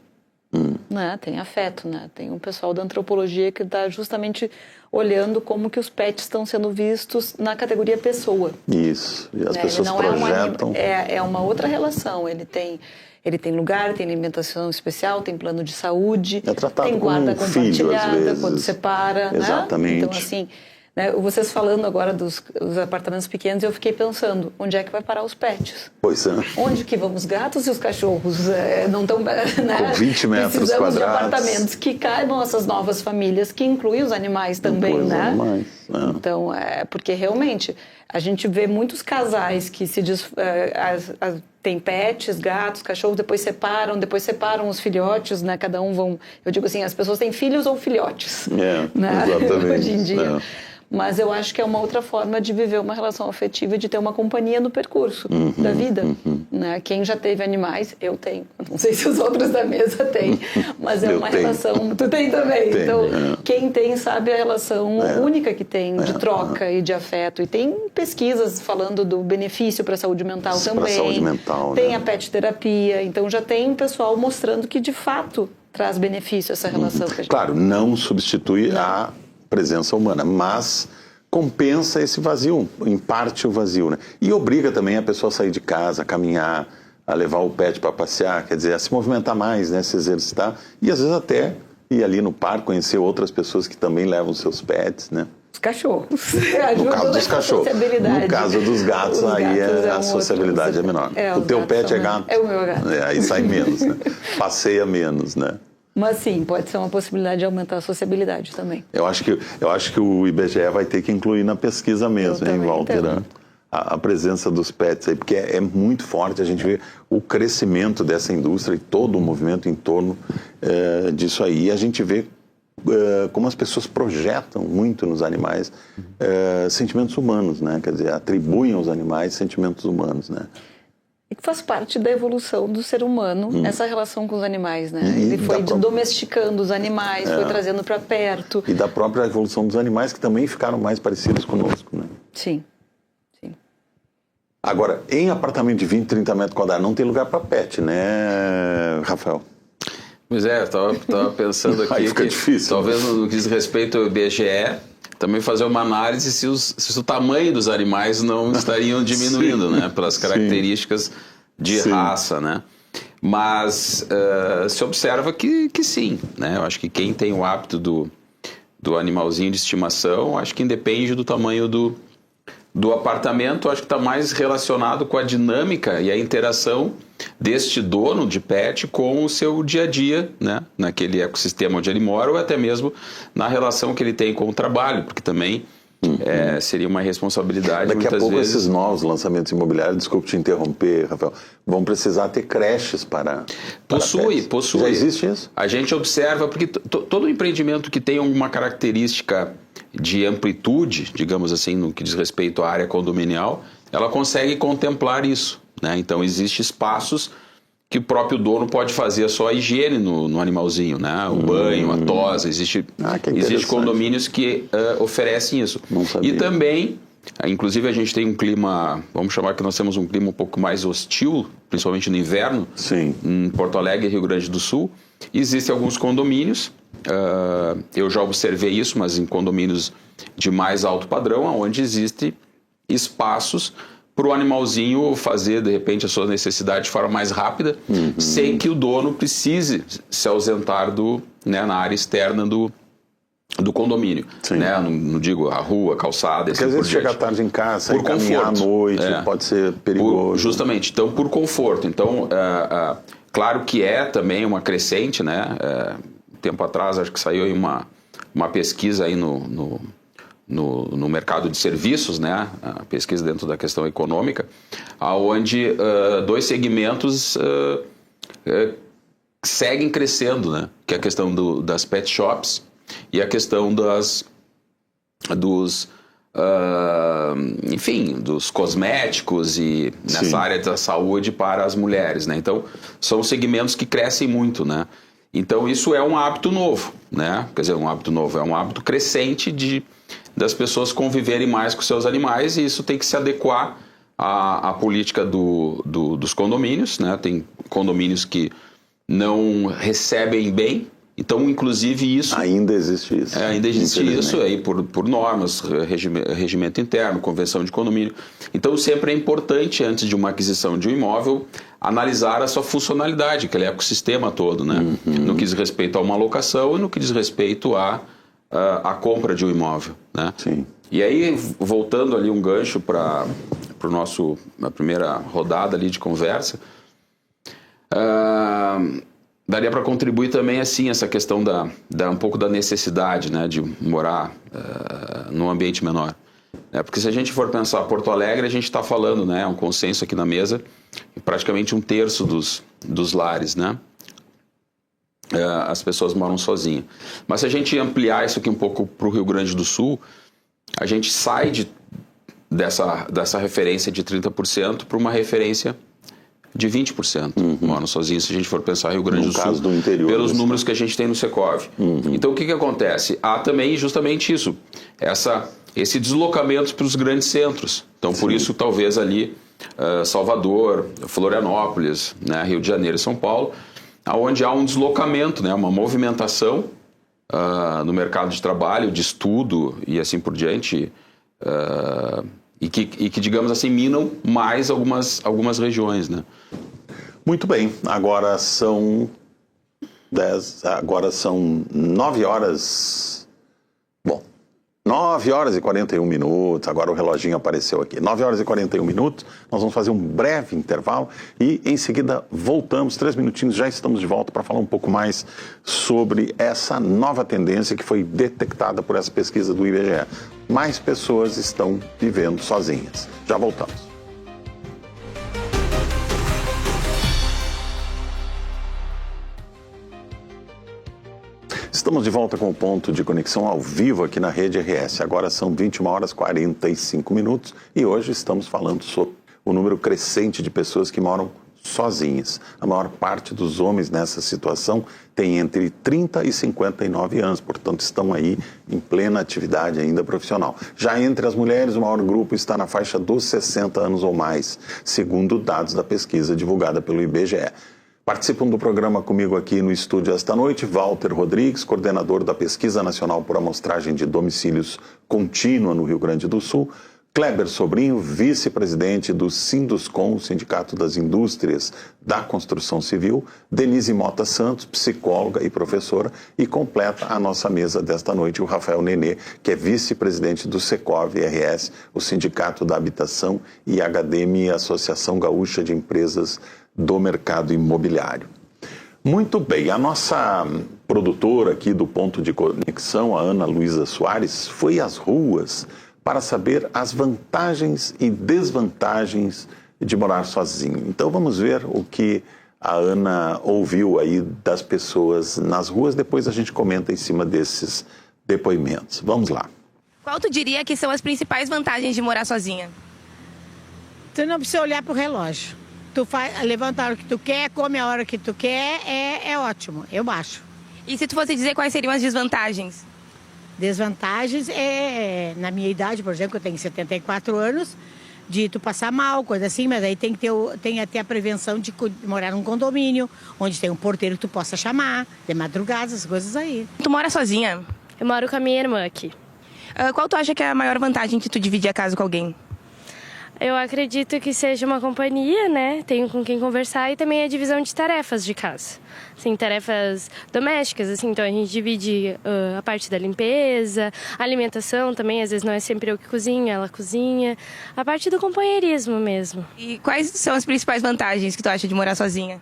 Né? Tem afeto, né? Tem um pessoal da antropologia que está justamente olhando como que os pets estão sendo vistos na categoria pessoa.
Isso, e as pessoas
não
projetam...
É uma outra relação, ele tem lugar, tem alimentação especial, tem plano de saúde,
É tratado
tem
como
guarda
um filho, às
compartilhada
vezes.
quando separa.
Exatamente.
Né? Então, assim, né, vocês falando agora dos apartamentos pequenos, eu fiquei pensando, onde é que vai parar os pets?
Pois é.
Onde que vão os gatos e os cachorros? Não estão... Né?
Com 20 metros
Precisamos
quadrados.
de apartamentos que caibam essas novas famílias, que incluem os animais também,
Os
né?
animais,
Então, porque realmente a gente vê muitos casais que tem pets, gatos, cachorros, depois separam os filhotes, né? Cada um vão... Eu digo assim, as pessoas têm filhos ou filhotes. Né?
Exatamente.
Hoje em dia. Mas eu acho que é uma outra forma de viver uma relação afetiva e de ter uma companhia no percurso da vida. Né? Quem já teve animais, eu tenho. Não sei se os outros da mesa têm, mas é uma relação... Tu tem também.
Tenho,
então, quem tem sabe a relação única que tem de troca e de afeto. E tem pesquisas falando do benefício para a saúde mental também.
Para a saúde mental,
tem a pet terapia. Então, já tem pessoal mostrando que, de fato, traz benefício essa relação. Que a gente...
Claro, não substitui a presença humana, mas compensa esse vazio, em parte o vazio, né? E obriga também a pessoa a sair de casa, a caminhar, a levar o pet para passear, quer dizer, a se movimentar mais, né? Se exercitar e às vezes até ir ali no parque, conhecer outras pessoas que também levam seus pets, né?
Os cachorros.
No caso dos cachorros. No caso dos gatos, aí a sociabilidade é menor. O teu pet é gato?
É o meu gato.
Aí sai menos, né? Passeia menos, né?
Mas sim, pode ser uma possibilidade de aumentar a sociabilidade também.
Eu acho que o IBGE vai ter que incluir na pesquisa mesmo, hein, Walter? A presença dos pets aí, porque é muito forte, a gente vê o crescimento dessa indústria e todo o movimento em torno disso aí. E a gente vê como as pessoas projetam muito nos animais sentimentos humanos, né? Quer dizer, atribuem aos animais sentimentos humanos, né?
E que faz parte da evolução do ser humano, essa relação com os animais, né? Ele foi domesticando os animais, foi trazendo para perto.
E da própria evolução dos animais, que também ficaram mais parecidos conosco, né?
Sim.
Agora, em apartamento de 20, 30 metros quadrados, não tem lugar para pet, né, Rafael?
Pois é, eu tava pensando aqui
Aí fica
que
difícil,
talvez no que diz respeito ao IBGE, também fazer uma análise se o tamanho dos animais não estariam diminuindo, né? Pelas características de raça, né? Mas se observa que sim, né? Eu acho que quem tem o hábito do animalzinho de estimação, acho que independe do tamanho do apartamento, acho que está mais relacionado com a dinâmica e a interação deste dono de pet com o seu dia a dia, né? Naquele ecossistema onde ele mora, ou até mesmo na relação que ele tem com o trabalho, porque também seria uma responsabilidade.
Daqui
muitas
a pouco
vezes...
esses novos lançamentos imobiliários, desculpe te interromper, Rafael, vão precisar ter creches para
Possui.
Já existe isso?
A gente observa, porque todo empreendimento que tem alguma característica de amplitude, digamos assim, no que diz respeito à área condominial, ela consegue contemplar isso, né? Então, existem espaços que o próprio dono pode fazer só a higiene no animalzinho, né? O banho, a tosa, existem condomínios que oferecem isso. E também, inclusive a gente tem um clima, vamos chamar que nós temos um clima um pouco mais hostil, principalmente no inverno, em Porto Alegre e Rio Grande do Sul. Existem alguns condomínios, eu já observei isso, mas em condomínios de mais alto padrão, onde existem espaços para o animalzinho fazer, de repente, a sua necessidade de forma mais rápida, sem que o dono precise se ausentar na área externa do condomínio. Né? Não digo a rua, a calçada,
porque às vezes chegar tarde em casa, por caminhar à noite, pode ser perigoso.
Justamente, então por conforto. Então, claro que é também uma crescente, né? Tempo atrás, acho que saiu aí uma pesquisa aí no mercado de serviços, né? A pesquisa dentro da questão econômica, onde dois segmentos seguem crescendo, né? Que é a questão das pet shops e a questão dos cosméticos e nessa área da saúde para as mulheres, né? Então, são segmentos que crescem muito, né? Então, isso é um hábito novo, né? Quer dizer, um hábito novo, é um hábito crescente das pessoas conviverem mais com seus animais, e isso tem que se adequar à política dos condomínios, né? Tem condomínios que não recebem bem, então, inclusive, isso...
Ainda existe isso.
Ainda existe isso aí por normas, regimento interno, convenção de condomínio. Então, sempre é importante, antes de uma aquisição de um imóvel, analisar a sua funcionalidade, aquele ecossistema todo, né? No que diz respeito a uma locação e no que diz respeito à compra de um imóvel, né?
Sim.
E aí, voltando ali um gancho para a primeira rodada ali de conversa, daria para contribuir também, assim, essa questão um pouco da necessidade, né, de morar num ambiente menor. Porque se a gente for pensar Porto Alegre, a gente está falando, né, é um consenso aqui na mesa, praticamente 1/3 dos lares, né, as pessoas moram sozinhas. Mas se a gente ampliar isso aqui um pouco para o Rio Grande do Sul, a gente sai dessa referência de 30% para uma referência de 20% moram sozinhos, se a gente for pensar Rio Grande do Sul,
caso do interior,
pelos números que a gente tem no Secov. Então, o que acontece? Há também justamente isso, esse deslocamento para os grandes centros. Então, por isso, talvez ali, Salvador, Florianópolis, né, Rio de Janeiro e São Paulo, onde há um deslocamento, né, uma movimentação no mercado de trabalho, de estudo e assim por diante, e que, digamos assim, minam mais algumas regiões, né?
Muito bem, agora são 9 horas. Bom, 9 horas e 41 minutos, agora o reloginho apareceu aqui. 9 horas e 41 minutos, nós vamos fazer um breve intervalo e em seguida voltamos, 3 minutinhos, já estamos de volta para falar um pouco mais sobre essa nova tendência que foi detectada por essa pesquisa do IBGE. Mais pessoas estão vivendo sozinhas. Já voltamos. Estamos de volta com o ponto de conexão ao vivo aqui na Rede RS. Agora são 21 horas e 45 minutos e hoje estamos falando sobre o número crescente de pessoas que moram sozinhas. A maior parte dos homens nessa situação tem entre 30 e 59 anos, portanto estão aí em plena atividade ainda profissional. Já entre as mulheres, o maior grupo está na faixa dos 60 anos ou mais, segundo dados da pesquisa divulgada pelo IBGE. Participam do programa comigo aqui no estúdio esta noite, Walter Rodrigues, coordenador da Pesquisa Nacional por Amostragem de Domicílios Contínua no Rio Grande do Sul, Kleber Sobrinho, vice-presidente do Sinduscom, Sindicato das Indústrias da Construção Civil, Denise Mota Santos, psicóloga e professora, e completa a nossa mesa desta noite o Rafael Nenê, que é vice-presidente do Secov RS, o Sindicato da Habitação, e HDM, Associação Gaúcha de Empresas do Mercado Imobiliário. Muito bem, a nossa produtora aqui do Ponto de Conexão, a Ana Luísa Soares, foi às ruas para saber as vantagens e desvantagens de morar sozinho. Então vamos ver o que a Ana ouviu aí das pessoas nas ruas, depois a gente comenta em cima desses depoimentos. Vamos lá.
Qual tu diria que são as principais vantagens de morar sozinha?
Tu não precisa olhar pro relógio. Tu levanta a hora que tu quer, come a hora que tu quer, é ótimo, eu acho.
E se tu fosse dizer quais seriam as desvantagens?
Desvantagens na minha idade, por exemplo, eu tenho 74 anos, de tu passar mal, coisa assim, mas aí tem até a prevenção de morar num condomínio, onde tem um porteiro que tu possa chamar, de madrugada, essas coisas aí.
Tu mora sozinha?
Eu moro com a minha irmã aqui.
Qual tu acha que é a maior vantagem de tu dividir a casa com alguém?
Eu acredito que seja uma companhia, né? Tenho com quem conversar e também a divisão de tarefas de casa. Assim, tarefas domésticas, assim, então a gente divide a parte da limpeza, a alimentação também, às vezes não é sempre eu que cozinho, ela cozinha. A parte do companheirismo mesmo.
E quais são as principais vantagens que tu acha de morar sozinha?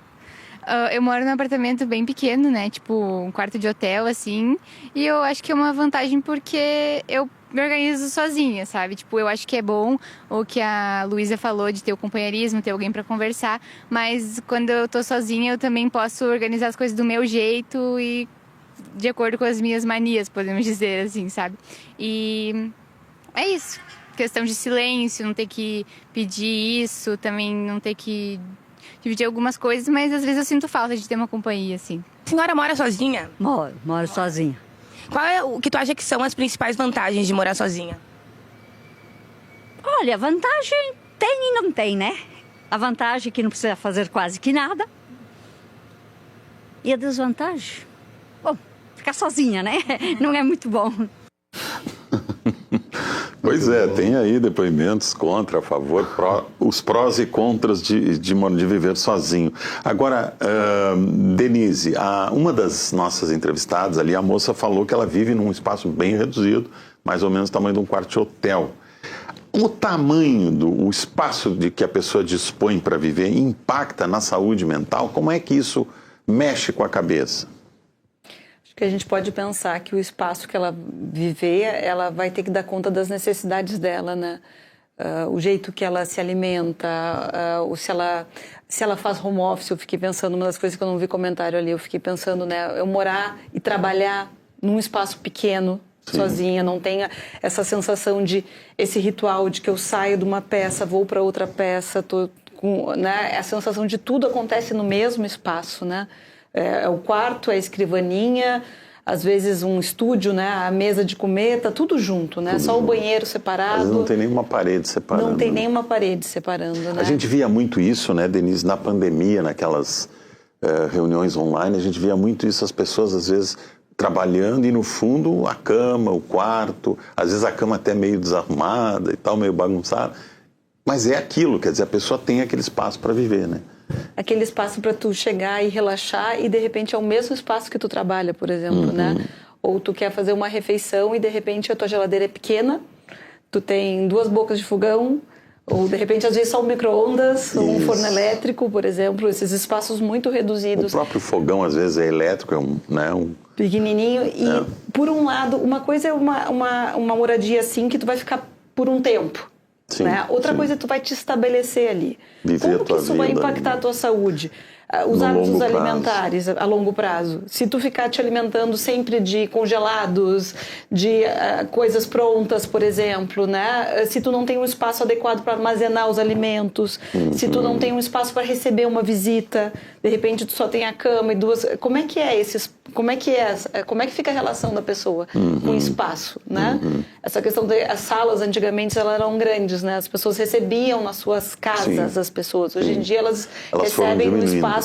Eu moro num apartamento bem pequeno, né? Tipo, um quarto de hotel, assim. E eu acho que é uma vantagem porque eu me organizo sozinha, sabe? Tipo, eu acho que é bom o que a Luísa falou de ter o companheirismo, ter alguém pra conversar. Mas quando eu tô sozinha, eu também posso organizar as coisas do meu jeito e de acordo com as minhas manias, podemos dizer assim, sabe? E é isso. Questão de silêncio, não ter que pedir isso, também não ter que dividir algumas coisas, mas às vezes eu sinto falta de ter uma companhia, assim.
A senhora mora sozinha?
Moro sozinha.
Qual é o que tu acha que são as principais vantagens de morar sozinha?
Olha, vantagem tem e não tem, né? A vantagem é que não precisa fazer quase que nada. E a desvantagem? Bom, ficar sozinha, né? Não é muito bom.
Pois é, tem aí depoimentos contra, a favor, os prós e contras de viver sozinho. Agora, Denise, uma das nossas entrevistadas ali, a moça falou que ela vive num espaço bem reduzido, mais ou menos o tamanho de um quarto de hotel. O tamanho o espaço de que a pessoa dispõe para viver impacta na saúde mental? Como é que isso mexe com a cabeça?
Acho Porque a gente pode pensar que o espaço que ela viver, ela vai ter que dar conta das necessidades dela, né? O jeito que ela se alimenta, ou se ela faz home office. Eu fiquei pensando, uma das coisas que eu não vi comentário ali, eu fiquei pensando, né? Eu morar e trabalhar num espaço pequeno, sozinha, não tenha essa sensação de, esse ritual de que eu saio de uma peça, vou para outra peça, né? A sensação de tudo acontece no mesmo espaço, né? É o quarto, a escrivaninha, às vezes um estúdio, né? A mesa de comer, tá tudo junto, né? Só o banheiro separado.
Mas não tem nenhuma parede separando.
Não tem nenhuma parede separando, né?
A gente via muito isso, né, Denise, na pandemia, naquelas reuniões online, a gente via muito isso, as pessoas às vezes trabalhando e no fundo a cama, o quarto, às vezes a cama até meio desarrumada e tal, meio bagunçada. Mas é aquilo, quer dizer, a pessoa tem aquele espaço para viver, né?
Aquele espaço para tu chegar e relaxar e de repente é o mesmo espaço que tu trabalha, por exemplo, né? Ou tu quer fazer uma refeição e de repente a tua geladeira é pequena, tu tem 2 bocas de fogão, ou de repente às vezes só um micro-ondas, ou um forno elétrico, por exemplo, esses espaços muito reduzidos.
O próprio fogão às vezes é elétrico,
pequenininho. E por um lado, uma coisa é uma moradia assim que tu vai ficar por um tempo.
Sim,
né? Outra coisa é tu vai te estabelecer ali.
Viver
como que isso vai impactar a tua saúde? Os hábitos alimentares a longo prazo. Se tu ficar te alimentando sempre de congelados, de coisas prontas, por exemplo, né? Se tu não tem um espaço adequado para armazenar os alimentos, se tu não tem um espaço para receber uma visita, de repente tu só tem a cama e 2... Como é que fica a relação da pessoa com o espaço, né? Essa questão das salas, antigamente, elas eram grandes, né? As pessoas recebiam nas suas casas as pessoas. Hoje em dia elas recebem no espaço,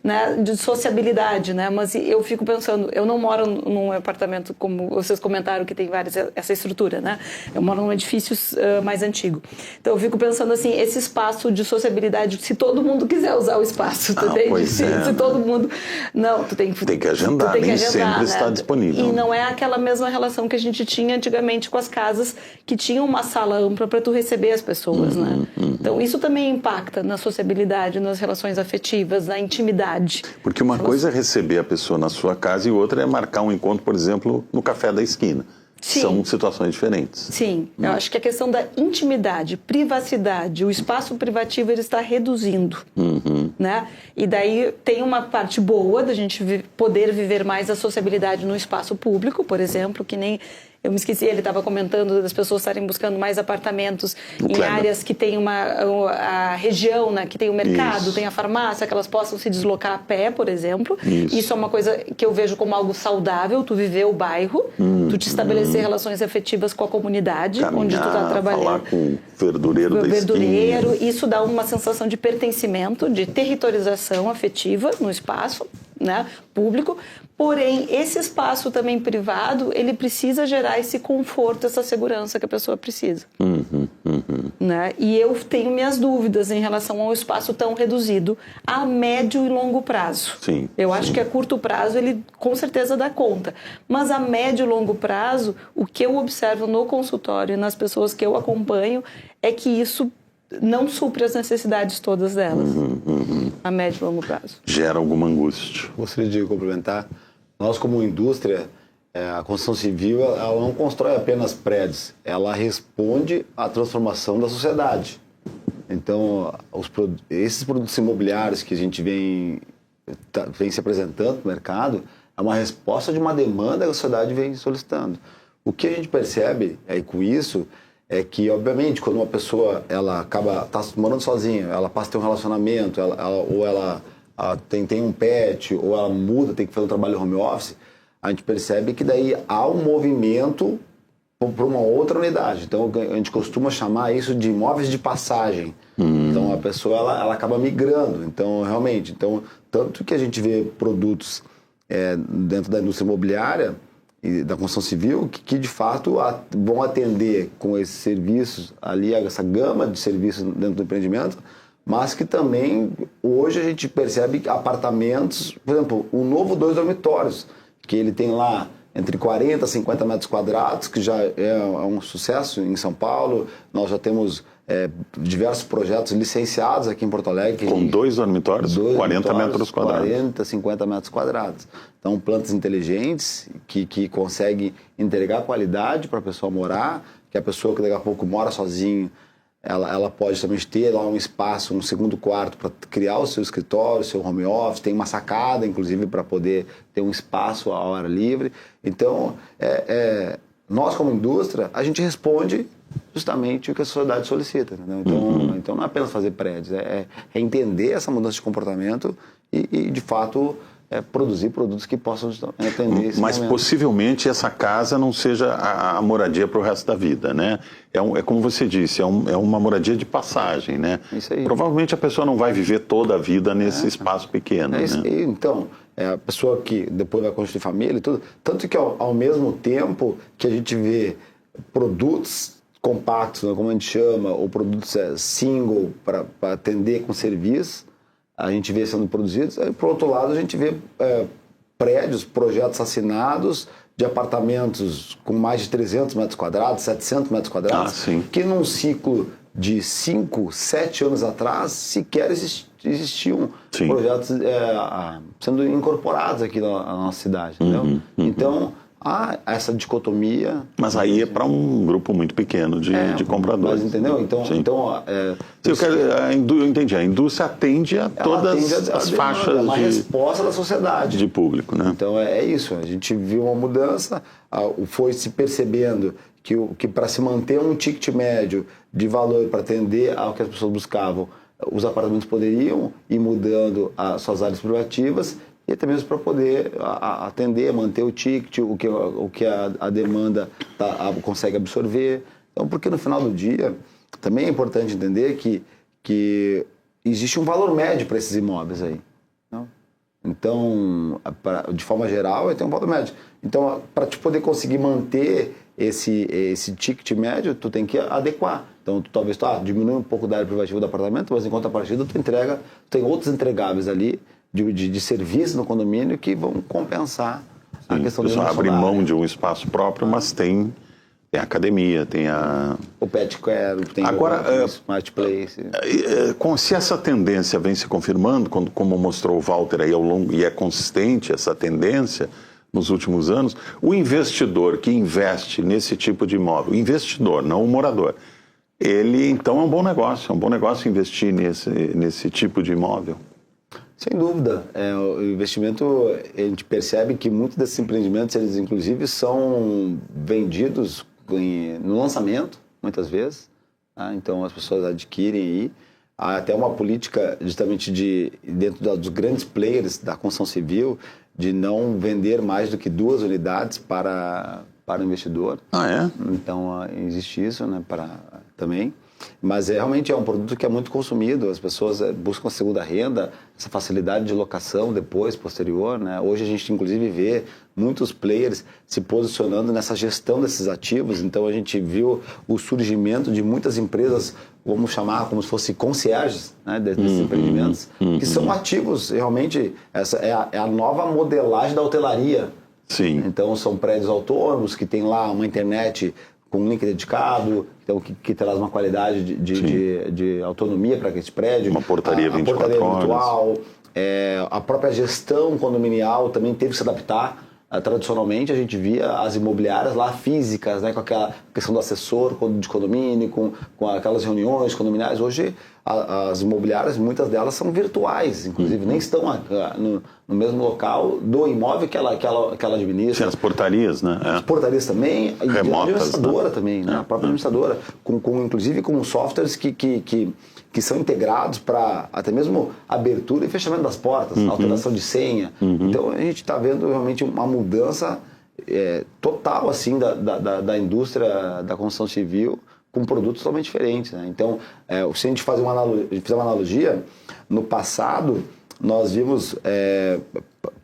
né, de sociabilidade, né? Mas eu fico pensando, eu não moro num apartamento como vocês comentaram que tem essa estrutura, né? Eu moro num edifício mais antigo. Então eu fico pensando assim, esse espaço de sociabilidade, se todo mundo quiser usar o espaço, tu entende? Se todo mundo... Não, tu tem que
agendar, nem sempre
né?
está disponível.
E não é aquela mesma relação que a gente tinha antigamente com as casas, que tinham uma sala ampla para tu receber as pessoas, né? Então isso também impacta na sociabilidade, nas relações afetivas, na intimidade.
Porque uma coisa é receber a pessoa na sua casa e outra é marcar um encontro, por exemplo, no café da esquina.
Sim.
São situações diferentes.
Sim, eu acho que a questão da intimidade, privacidade, o espaço privativo ele está reduzindo, né? E daí tem uma parte boa da gente poder viver mais a sociabilidade no espaço público, por exemplo, que nem... Eu me esqueci, ele estava comentando das pessoas estarem buscando mais apartamentos em áreas que tem a região, né, que tem o mercado, tem a farmácia, que elas possam se deslocar a pé, por exemplo. Isso é uma coisa que eu vejo como algo saudável, tu viver o bairro, tu te estabelecer relações afetivas com a comunidade,
caminhar,
onde tu está trabalhando.
Falar com o verdureiro da esquina.
Isso dá uma sensação de pertencimento, de territorialização afetiva no espaço, né, público. Porém, esse espaço também privado, ele precisa gerar esse conforto, essa segurança que a pessoa precisa. Né? E eu tenho minhas dúvidas em relação ao espaço tão reduzido a médio e longo prazo. Eu acho que a curto prazo ele com certeza dá conta. Mas a médio e longo prazo, o que eu observo no consultório e nas pessoas que eu acompanho é que isso não supre as necessidades todas delas a médio e longo prazo.
Gera alguma angústia.
Gostaria de complementar. Nós, como indústria, a construção civil ela não constrói apenas prédios, ela responde à transformação da sociedade. Então, esses produtos imobiliários que a gente vem se apresentando no mercado é uma resposta de uma demanda que a sociedade vem solicitando. O que a gente percebe com isso é que, obviamente, quando uma pessoa ela tá morando sozinha, ela passa a ter um relacionamento, ou ela tem um pet, ou ela muda, tem que fazer um trabalho home office, a gente percebe que daí há um movimento para uma outra unidade. Então, a gente costuma chamar isso de imóveis de passagem. Então, a pessoa ela acaba migrando. Então, realmente, tanto que a gente vê produtos dentro da indústria imobiliária e da construção civil que de fato vão atender com esses serviços ali, essa gama de serviços dentro do empreendimento, mas que também hoje a gente percebe que apartamentos, por exemplo, o novo 2 dormitórios, que ele tem lá entre 40 e 50 metros quadrados, que já é um sucesso em São Paulo. Nós já temos diversos projetos licenciados aqui em Porto Alegre.
Com 2 dormitórios, 40 metros quadrados.
40, 50 metros quadrados. Então, plantas inteligentes que conseguem entregar qualidade para a pessoa morar, que a pessoa que daqui a pouco mora sozinho, ela pode também ter lá um espaço, um segundo quarto para criar o seu escritório, o seu home office, tem uma sacada, inclusive, para poder ter um espaço ao ar livre. Então, nós como indústria, a gente responde justamente o que a sociedade solicita. Entendeu? Então não é apenas fazer prédios, é entender essa mudança de comportamento e de fato, produzir produtos que possam atender esse
Mas
momento.
Possivelmente essa casa não seja a moradia para o resto da vida, né? É como você disse, é uma moradia de passagem, né?
Isso aí.
Provavelmente a pessoa não vai viver toda a vida nesse espaço pequeno, né?
Então, a pessoa que depois vai construir família e tudo, tanto que ao mesmo tempo que a gente vê produtos compactos, né, como a gente chama, ou produtos single para atender com serviço, a gente vê sendo produzidos. Aí, por outro lado, a gente vê prédios, projetos assinados de apartamentos com mais de 300 metros quadrados, 700 metros quadrados, que num ciclo de 5, 7 anos atrás sequer existiam projetos sendo incorporados aqui na nossa cidade. Entendeu? Então, há essa dicotomia.
Mas aí é para um grupo muito pequeno de compradores.
Mas entendeu?
Eu entendi. A indústria atende a todas as faixas
uma resposta da sociedade.
De público, né?
Então é isso. A gente viu uma mudança, foi se percebendo que para se manter um ticket médio de valor para atender ao que as pessoas buscavam, os apartamentos poderiam ir mudando as suas áreas privativas, e até mesmo para poder atender, manter o ticket, o que a demanda consegue absorver. Então, porque no final do dia, também é importante entender que existe um valor médio para esses imóveis aí. Não? Então, de forma geral, tem um valor médio. Então, para te poder conseguir manter esse ticket médio, tu tem que adequar. Então, talvez tu diminui um pouco da área privativa do apartamento, mas em contrapartida, tu tem outros entregáveis ali, de serviço no condomínio que vão compensar a questão do
abre mão de um espaço próprio, mas tem academia, tem
o pet care, tem
agora,
o smart place.
Se essa tendência vem se confirmando, como mostrou o Walter aí ao longo, e é consistente essa tendência nos últimos anos, o investidor que investe nesse tipo de imóvel, o investidor, não o morador, ele então é um bom negócio investir nesse tipo de imóvel.
Sem dúvida. O investimento, a gente percebe que muitos desses empreendimentos, eles inclusive são vendidos no lançamento, muitas vezes. Tá? Então as pessoas adquirem aí. Há até uma política justamente dentro dos grandes players da construção civil de não vender mais do que 2 unidades para o investidor. Então existe isso, né, também. Mas realmente é um produto que é muito consumido, as pessoas buscam a segunda renda, essa facilidade de locação depois, posterior, né? Hoje a gente inclusive vê muitos players se posicionando nessa gestão desses ativos, então a gente viu o surgimento de muitas empresas, vamos chamar como se fosse concierges, né, desses empreendimentos, que são ativos, realmente, essa é a nova modelagem da hotelaria.
Sim.
Então são prédios autônomos que tem lá uma internet com um link dedicado, então, que traz uma qualidade de autonomia para esse prédio.
Uma portaria 24 horas.
Virtual, a própria gestão condominial também teve que se adaptar. Tradicionalmente, a gente via as imobiliárias lá físicas, né, com aquela questão do assessor de condomínio, com aquelas reuniões condominiais. Hoje, as imobiliárias, muitas delas são virtuais, inclusive, nem estão no mesmo local do imóvel que ela administra.
Sim, as portarias, né?
As portarias também, e a administradora também, né? A própria administradora, inclusive com softwares que são integrados para até mesmo abertura e fechamento das portas, alteração de senha. Então a gente está vendo realmente uma mudança total assim da indústria da construção civil com produtos totalmente diferentes, né? Então, se a gente fizer uma analogia, no passado nós vimos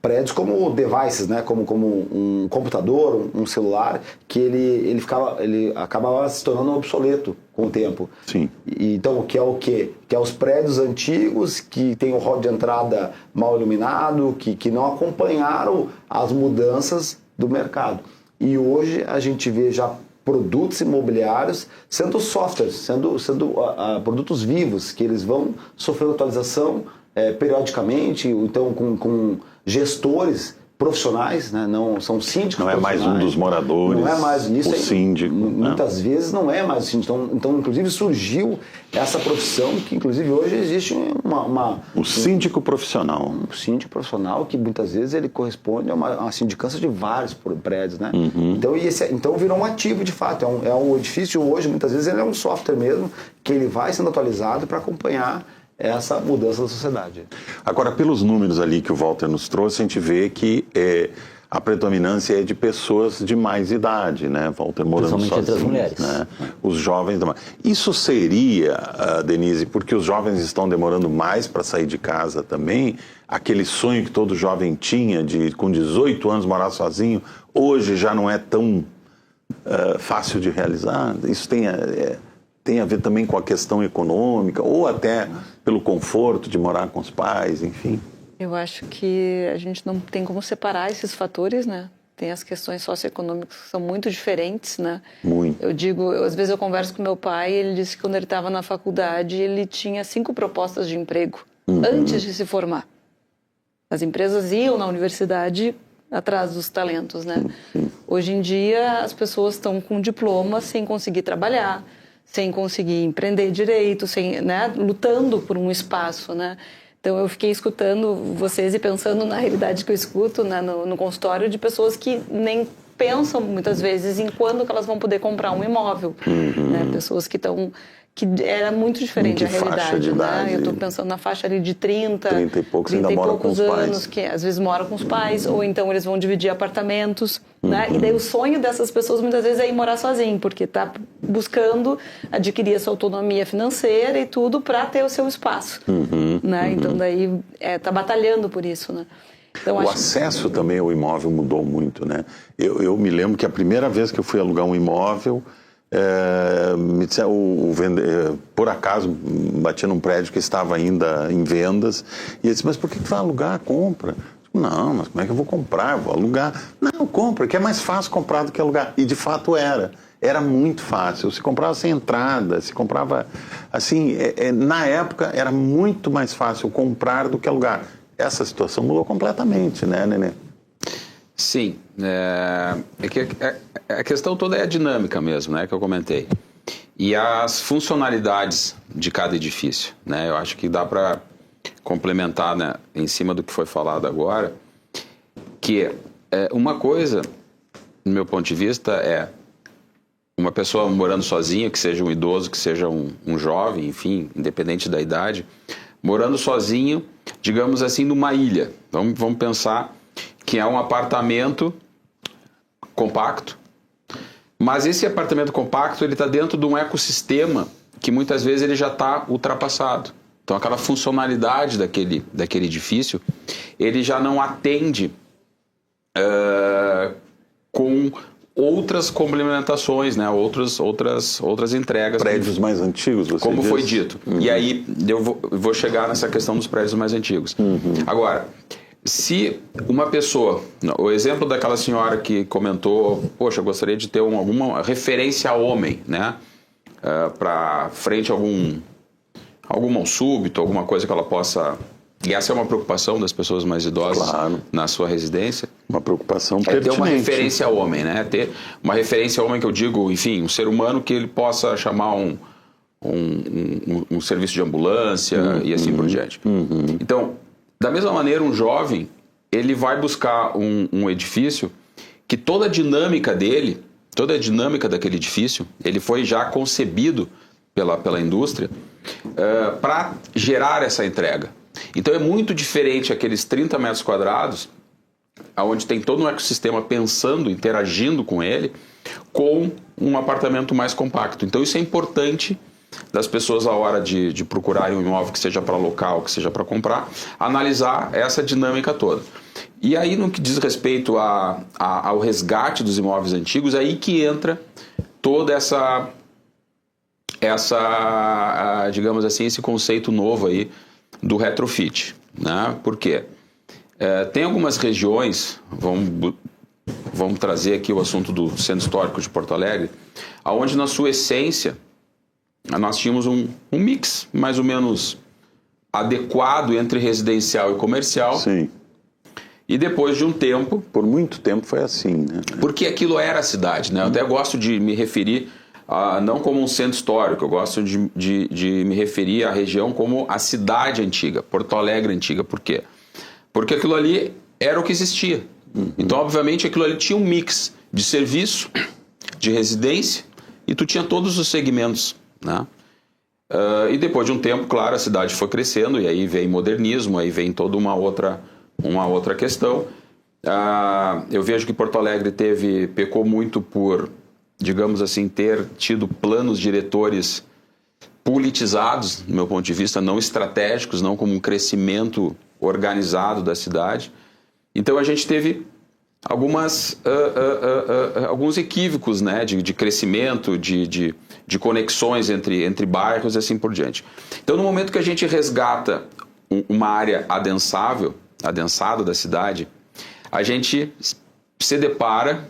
prédios como devices, né? como um computador, um celular, que ele acabava se tornando obsoleto com o tempo.
Sim.
Então, o que é o quê? Que é os prédios antigos que tem o hall de entrada mal iluminado, que não acompanharam as mudanças do mercado. E hoje a gente vê já produtos imobiliários sendo softwares, sendo produtos vivos, que eles vão sofrendo atualização periodicamente, então com gestores profissionais, né? Não são síndicos.
Não é mais um dos moradores.
Não é mais nisso.
O síndico.
Muitas vezes não é mais o síndico. Então, inclusive, surgiu essa profissão que, inclusive, hoje existe
o síndico profissional.
Um síndico profissional que, muitas vezes, ele corresponde a uma sindicância de vários prédios, né? Então, virou um ativo, de fato. É um edifício hoje, muitas vezes, ele é um software mesmo, que ele vai sendo atualizado para acompanhar essa mudança da sociedade.
Agora, pelos números ali que o Walter nos trouxe, a gente vê que a predominância é de pessoas de mais idade, né? Walter morando sozinho,
entre as mulheres.
Né? Os jovens... Isso seria, Denise, porque os jovens estão demorando mais para sair de casa também, aquele sonho que todo jovem tinha de, com 18 anos, morar sozinho, hoje já não é tão fácil de realizar? Isso tem a ver também com a questão econômica ou até pelo conforto de morar com os pais, enfim?
Eu acho que a gente não tem como separar esses fatores, né? Tem as questões socioeconômicas que são muito diferentes, né?
Muito.
Às vezes eu converso com meu pai, ele disse que quando ele estava na faculdade, ele tinha 5 propostas de emprego antes de se formar. As empresas iam na universidade atrás dos talentos, né? Hoje em dia, as pessoas estão com diploma sem conseguir trabalhar, sem conseguir empreender direito, né, lutando por um espaço, né? Então eu fiquei escutando vocês e pensando na realidade que eu escuto, né, no consultório, de pessoas que nem pensam muitas vezes em quando que elas vão poder comprar um imóvel, né? Pessoas que era muito diferente a realidade, né? Eu estou pensando na faixa ali de 30
e poucos ainda moram com os
anos,
pais.
que às vezes moram com os pais, ou então eles vão dividir apartamentos, né? E daí o sonho dessas pessoas muitas vezes é ir morar sozinho, porque está buscando adquirir a sua autonomia financeira e tudo para ter o seu espaço, né? Então daí está batalhando por isso, né? Então,
o acesso também ao imóvel mudou muito, né? Eu me lembro que a primeira vez que eu fui alugar um imóvel, me disseram, por acaso bati num prédio que estava ainda em vendas e eu disse, mas por que vai alugar? Compra. Não, mas como é que eu vou comprar? Vou alugar. Não, compra, que é mais fácil comprar do que alugar. E de fato era muito fácil. Se comprava sem entrada, se comprava assim, na época era muito mais fácil comprar do que alugar. Essa situação mudou completamente, né, Nenê?
Sim, a questão toda é a dinâmica mesmo, né, que eu comentei. E as funcionalidades de cada edifício, né, eu acho que dá para complementar, né, em cima do que foi falado agora, que uma coisa, do meu ponto de vista, é uma pessoa morando sozinha, que seja um idoso, que seja um jovem, enfim, independente da idade, morando sozinho, digamos assim, numa ilha. Vamos pensar que é um apartamento compacto, mas esse apartamento compacto ele está dentro de um ecossistema que muitas vezes ele já está ultrapassado. Então aquela funcionalidade daquele edifício, ele já não atende com outras complementações, né? outras entregas.
Prédios mais antigos, você
como
diz?
Foi dito. E aí eu vou chegar nessa questão dos prédios mais antigos. Agora, se uma pessoa, o exemplo daquela senhora que comentou, poxa, eu gostaria de ter alguma referência a homem, né? Para frente a algum mal súbito, alguma coisa que ela possa... E essa é uma preocupação das pessoas mais idosas, claro, na sua residência.
Uma preocupação pertinente.
Ter uma referência ao homem, né? Ter uma referência ao homem que eu digo, enfim, um ser humano que ele possa chamar um serviço de ambulância e assim por diante. Então, da mesma maneira, um jovem, ele vai buscar um edifício que toda a dinâmica dele, toda a dinâmica daquele edifício, ele foi já concebido pela indústria para gerar essa entrega. Então é muito diferente aqueles 30 metros quadrados, onde tem todo um ecossistema pensando, interagindo com ele, com um apartamento mais compacto. Então isso é importante das pessoas, à hora de procurarem um imóvel, que seja para local, que seja para comprar, analisar essa dinâmica toda. E aí, no que diz respeito ao resgate dos imóveis antigos, é aí que entra toda digamos assim, esse conceito novo aí do retrofit, né? Por quê? Tem algumas regiões, vamos vamos trazer aqui o assunto do Centro Histórico de Porto Alegre, onde na sua essência nós tínhamos um mix mais ou menos adequado entre residencial e comercial.
Sim.
E depois de um tempo...
Por muito tempo foi assim, né?
Porque aquilo era a cidade, né? Eu até gosto de me referir não como um centro histórico, eu gosto de me referir à região como a cidade antiga, Porto Alegre antiga. Por quê? Porque aquilo ali era o que existia. Então, obviamente, aquilo ali tinha um mix de serviço, de residência, e tu tinha todos os segmentos, né? E depois de um tempo, claro, a cidade foi crescendo, e aí vem modernismo, aí vem toda uma outra questão. Eu vejo que Porto Alegre pecou muito por, digamos assim, ter tido planos diretores politizados, do meu ponto de vista, não estratégicos, não como um crescimento organizado da cidade. Então a gente teve alguns equívocos, né, de crescimento, de conexões entre bairros e assim por diante. Então, no momento que a gente resgata uma área adensada da cidade, a gente se depara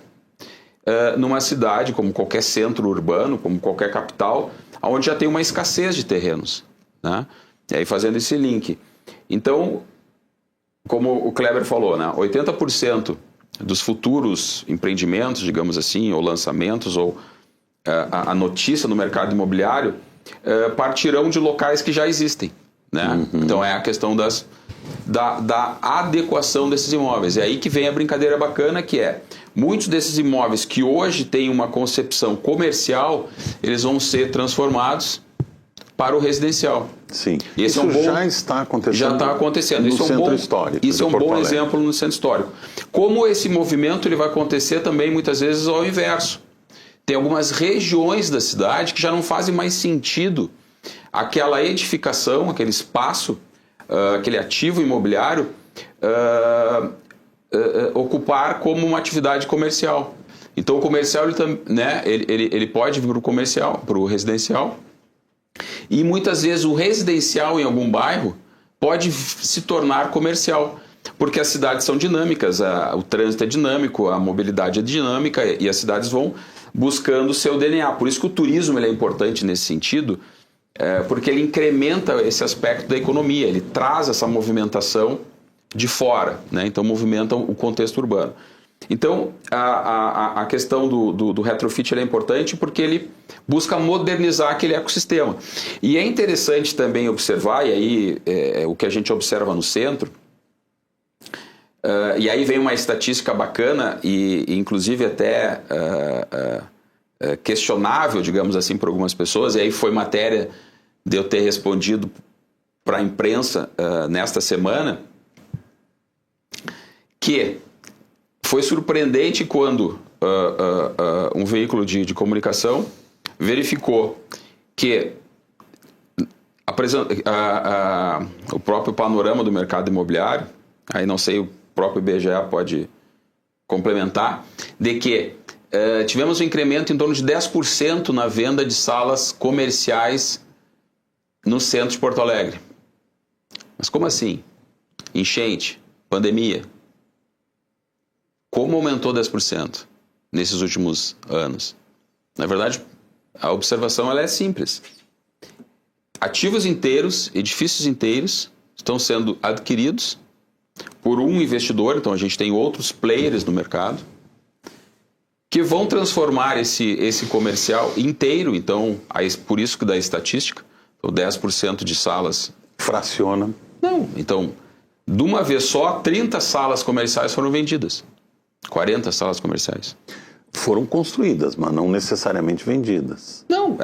numa cidade, como qualquer centro urbano, como qualquer capital, onde já tem uma escassez de terrenos, né? E aí fazendo esse link. Então, como o Kleber falou, né, 80% dos futuros empreendimentos, digamos assim, ou lançamentos, ou a notícia no mercado imobiliário, partirão de locais que já existem, né? Então é a questão da adequação desses imóveis. É aí que vem a brincadeira bacana, que é muitos desses imóveis que hoje têm uma concepção comercial, eles vão ser transformados para o residencial.
Sim. Isso já está acontecendo.
Já está acontecendo.
No centro histórico.
Isso é um bom exemplo no centro histórico. Como esse movimento ele vai acontecer também muitas vezes ao inverso. Tem algumas regiões da cidade que já não fazem mais sentido aquela edificação, aquele espaço, aquele ativo imobiliário ocupar como uma atividade comercial. Então o comercial ele pode vir para o comercial, para o residencial. E muitas vezes o residencial em algum bairro pode se tornar comercial, porque as cidades são dinâmicas, o trânsito é dinâmico, a mobilidade é dinâmica e as cidades vão buscando o seu DNA. Por isso que o turismo ele é importante nesse sentido, porque ele incrementa esse aspecto da economia, ele traz essa movimentação de fora, né? Então movimenta o contexto urbano. Então, a questão do retrofit é importante porque ele busca modernizar aquele ecossistema. E é interessante também observar, e aí o que a gente observa no centro, e aí vem uma estatística bacana e inclusive até questionável, digamos assim, por algumas pessoas, e aí foi matéria de eu ter respondido para a imprensa nesta semana, que foi surpreendente quando um veículo de comunicação verificou que o próprio panorama do mercado imobiliário, aí não sei, o próprio IBGE pode complementar, de que tivemos um incremento em torno de 10% na venda de salas comerciais no centro de Porto Alegre. Mas como assim? Enchente, pandemia. Como aumentou 10% nesses últimos anos? Na verdade, a observação ela é simples. Ativos inteiros, edifícios inteiros, estão sendo adquiridos por um investidor, então a gente tem outros players no mercado, que vão transformar esse comercial inteiro, então, por isso que dá estatística, então 10% de salas...
Fraciona.
Não, então, de uma vez só, 30 salas comerciais foram vendidas. 40 salas comerciais.
Foram construídas, mas não necessariamente vendidas.
Não,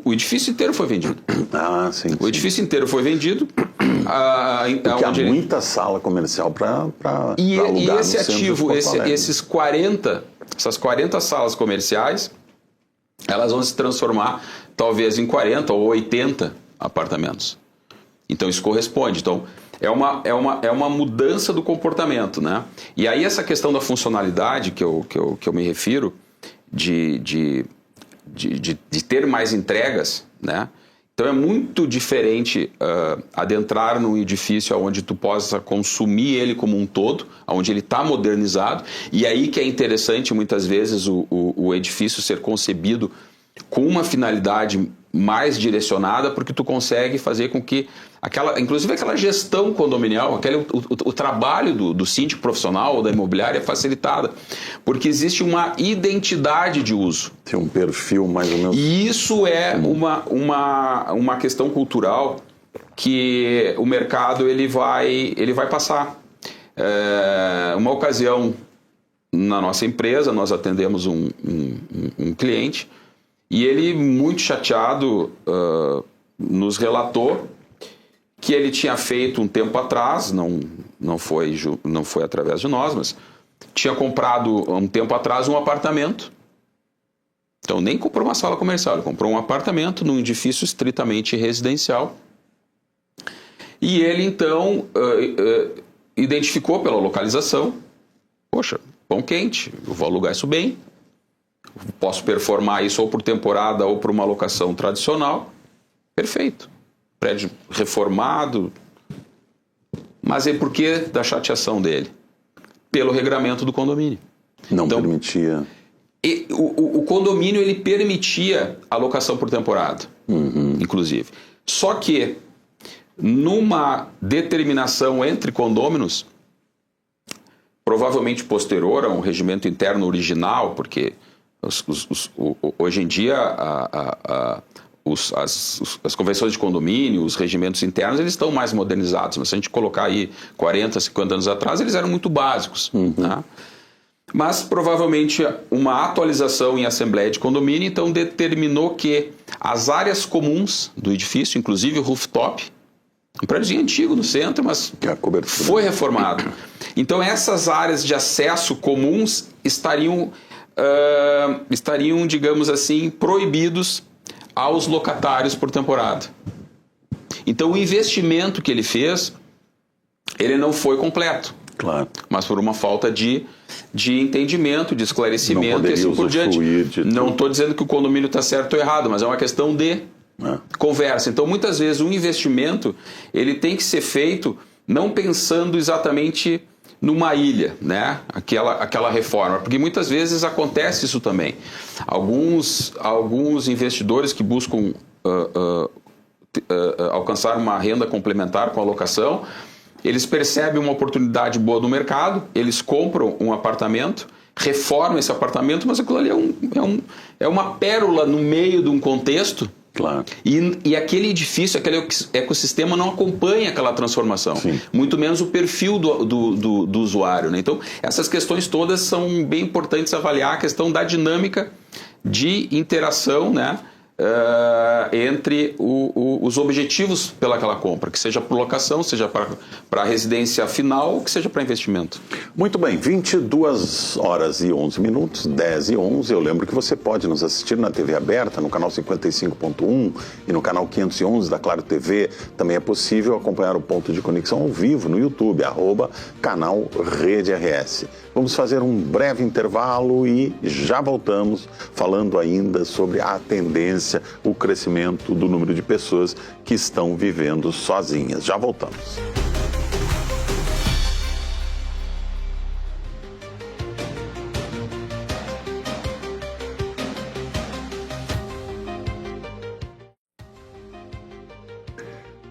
o edifício inteiro foi vendido.
Ah, sim.
O edifício inteiro foi vendido.
Porque há muita sala comercial para alugar.
E esse ativo, essas 40 salas comerciais, elas vão se transformar talvez em 40 ou 80 apartamentos. Então isso corresponde. Então é uma mudança do comportamento, né? E aí essa questão da funcionalidade que eu me refiro, de ter mais entregas, né? Então é muito diferente adentrar num edifício onde tu possa consumir ele como um todo, onde ele está modernizado, e aí que é interessante muitas vezes o edifício ser concebido com uma finalidade mais direcionada, porque tu consegue fazer com que inclusive aquela gestão condominial, o trabalho do síndico profissional ou da imobiliária é facilitada, porque existe uma identidade de uso.
Tem um perfil mais ou menos.
E isso é uma questão cultural que o mercado ele vai passar. Uma ocasião, na nossa empresa, nós atendemos um cliente, e ele, muito chateado, nos relatou que ele tinha feito um tempo atrás, não foi através de nós, mas tinha comprado um tempo atrás um apartamento. Então nem comprou uma sala comercial, ele comprou um apartamento num edifício estritamente residencial. E ele então identificou pela localização, poxa, pão quente, eu vou alugar isso bem, posso performar isso ou por temporada ou por uma locação tradicional, perfeito. Prédio reformado. Mas e por que da chateação dele? Pelo regramento do condomínio.
Não permitia.
O condomínio ele permitia a locação por temporada, inclusive. Só que numa determinação entre condôminos, provavelmente posterior a um regimento interno original, porque hoje em dia as convenções de condomínio, os regimentos internos, eles estão mais modernizados. Mas se a gente colocar aí 40, 50 anos atrás, eles eram muito básicos. Tá? Mas provavelmente uma atualização em assembleia de condomínio, então determinou que as áreas comuns do edifício, inclusive o rooftop, um prédio antigo no centro, mas foi reformado. Então essas áreas de acesso comuns estariam, digamos assim, proibidos aos locatários por temporada. Então o investimento que ele fez, ele não foi completo.
Claro.
Mas por uma falta de entendimento, de esclarecimento e assim por diante. Não estou dizendo que o condomínio está certo ou errado, mas é uma questão de conversa. Então muitas vezes o investimento ele tem que ser feito não pensando exatamente numa ilha, né? Aquela reforma, porque muitas vezes acontece isso também. Alguns investidores que buscam alcançar uma renda complementar com a locação, eles percebem uma oportunidade boa no mercado, eles compram um apartamento, reformam esse apartamento, mas aquilo ali é uma pérola no meio de um contexto.
Claro.
E aquele edifício, aquele ecossistema não acompanha aquela transformação. Sim. Muito menos o perfil do usuário. Né? Então, essas questões todas são bem importantes avaliar a questão da dinâmica de interação, né? Entre os objetivos pelaquela compra, que seja por locação, seja para residência final, ou que seja para investimento.
Muito bem, 22 horas e 11 minutos, 10 e 11. Eu lembro que você pode nos assistir na TV aberta, no canal 55.1 e no canal 511 da Claro TV. Também é possível acompanhar o Ponto de Conexão ao vivo no YouTube, @canal Rede RS. Vamos fazer um breve intervalo e já voltamos falando ainda sobre a tendência, o crescimento do número de pessoas que estão vivendo sozinhas. Já voltamos.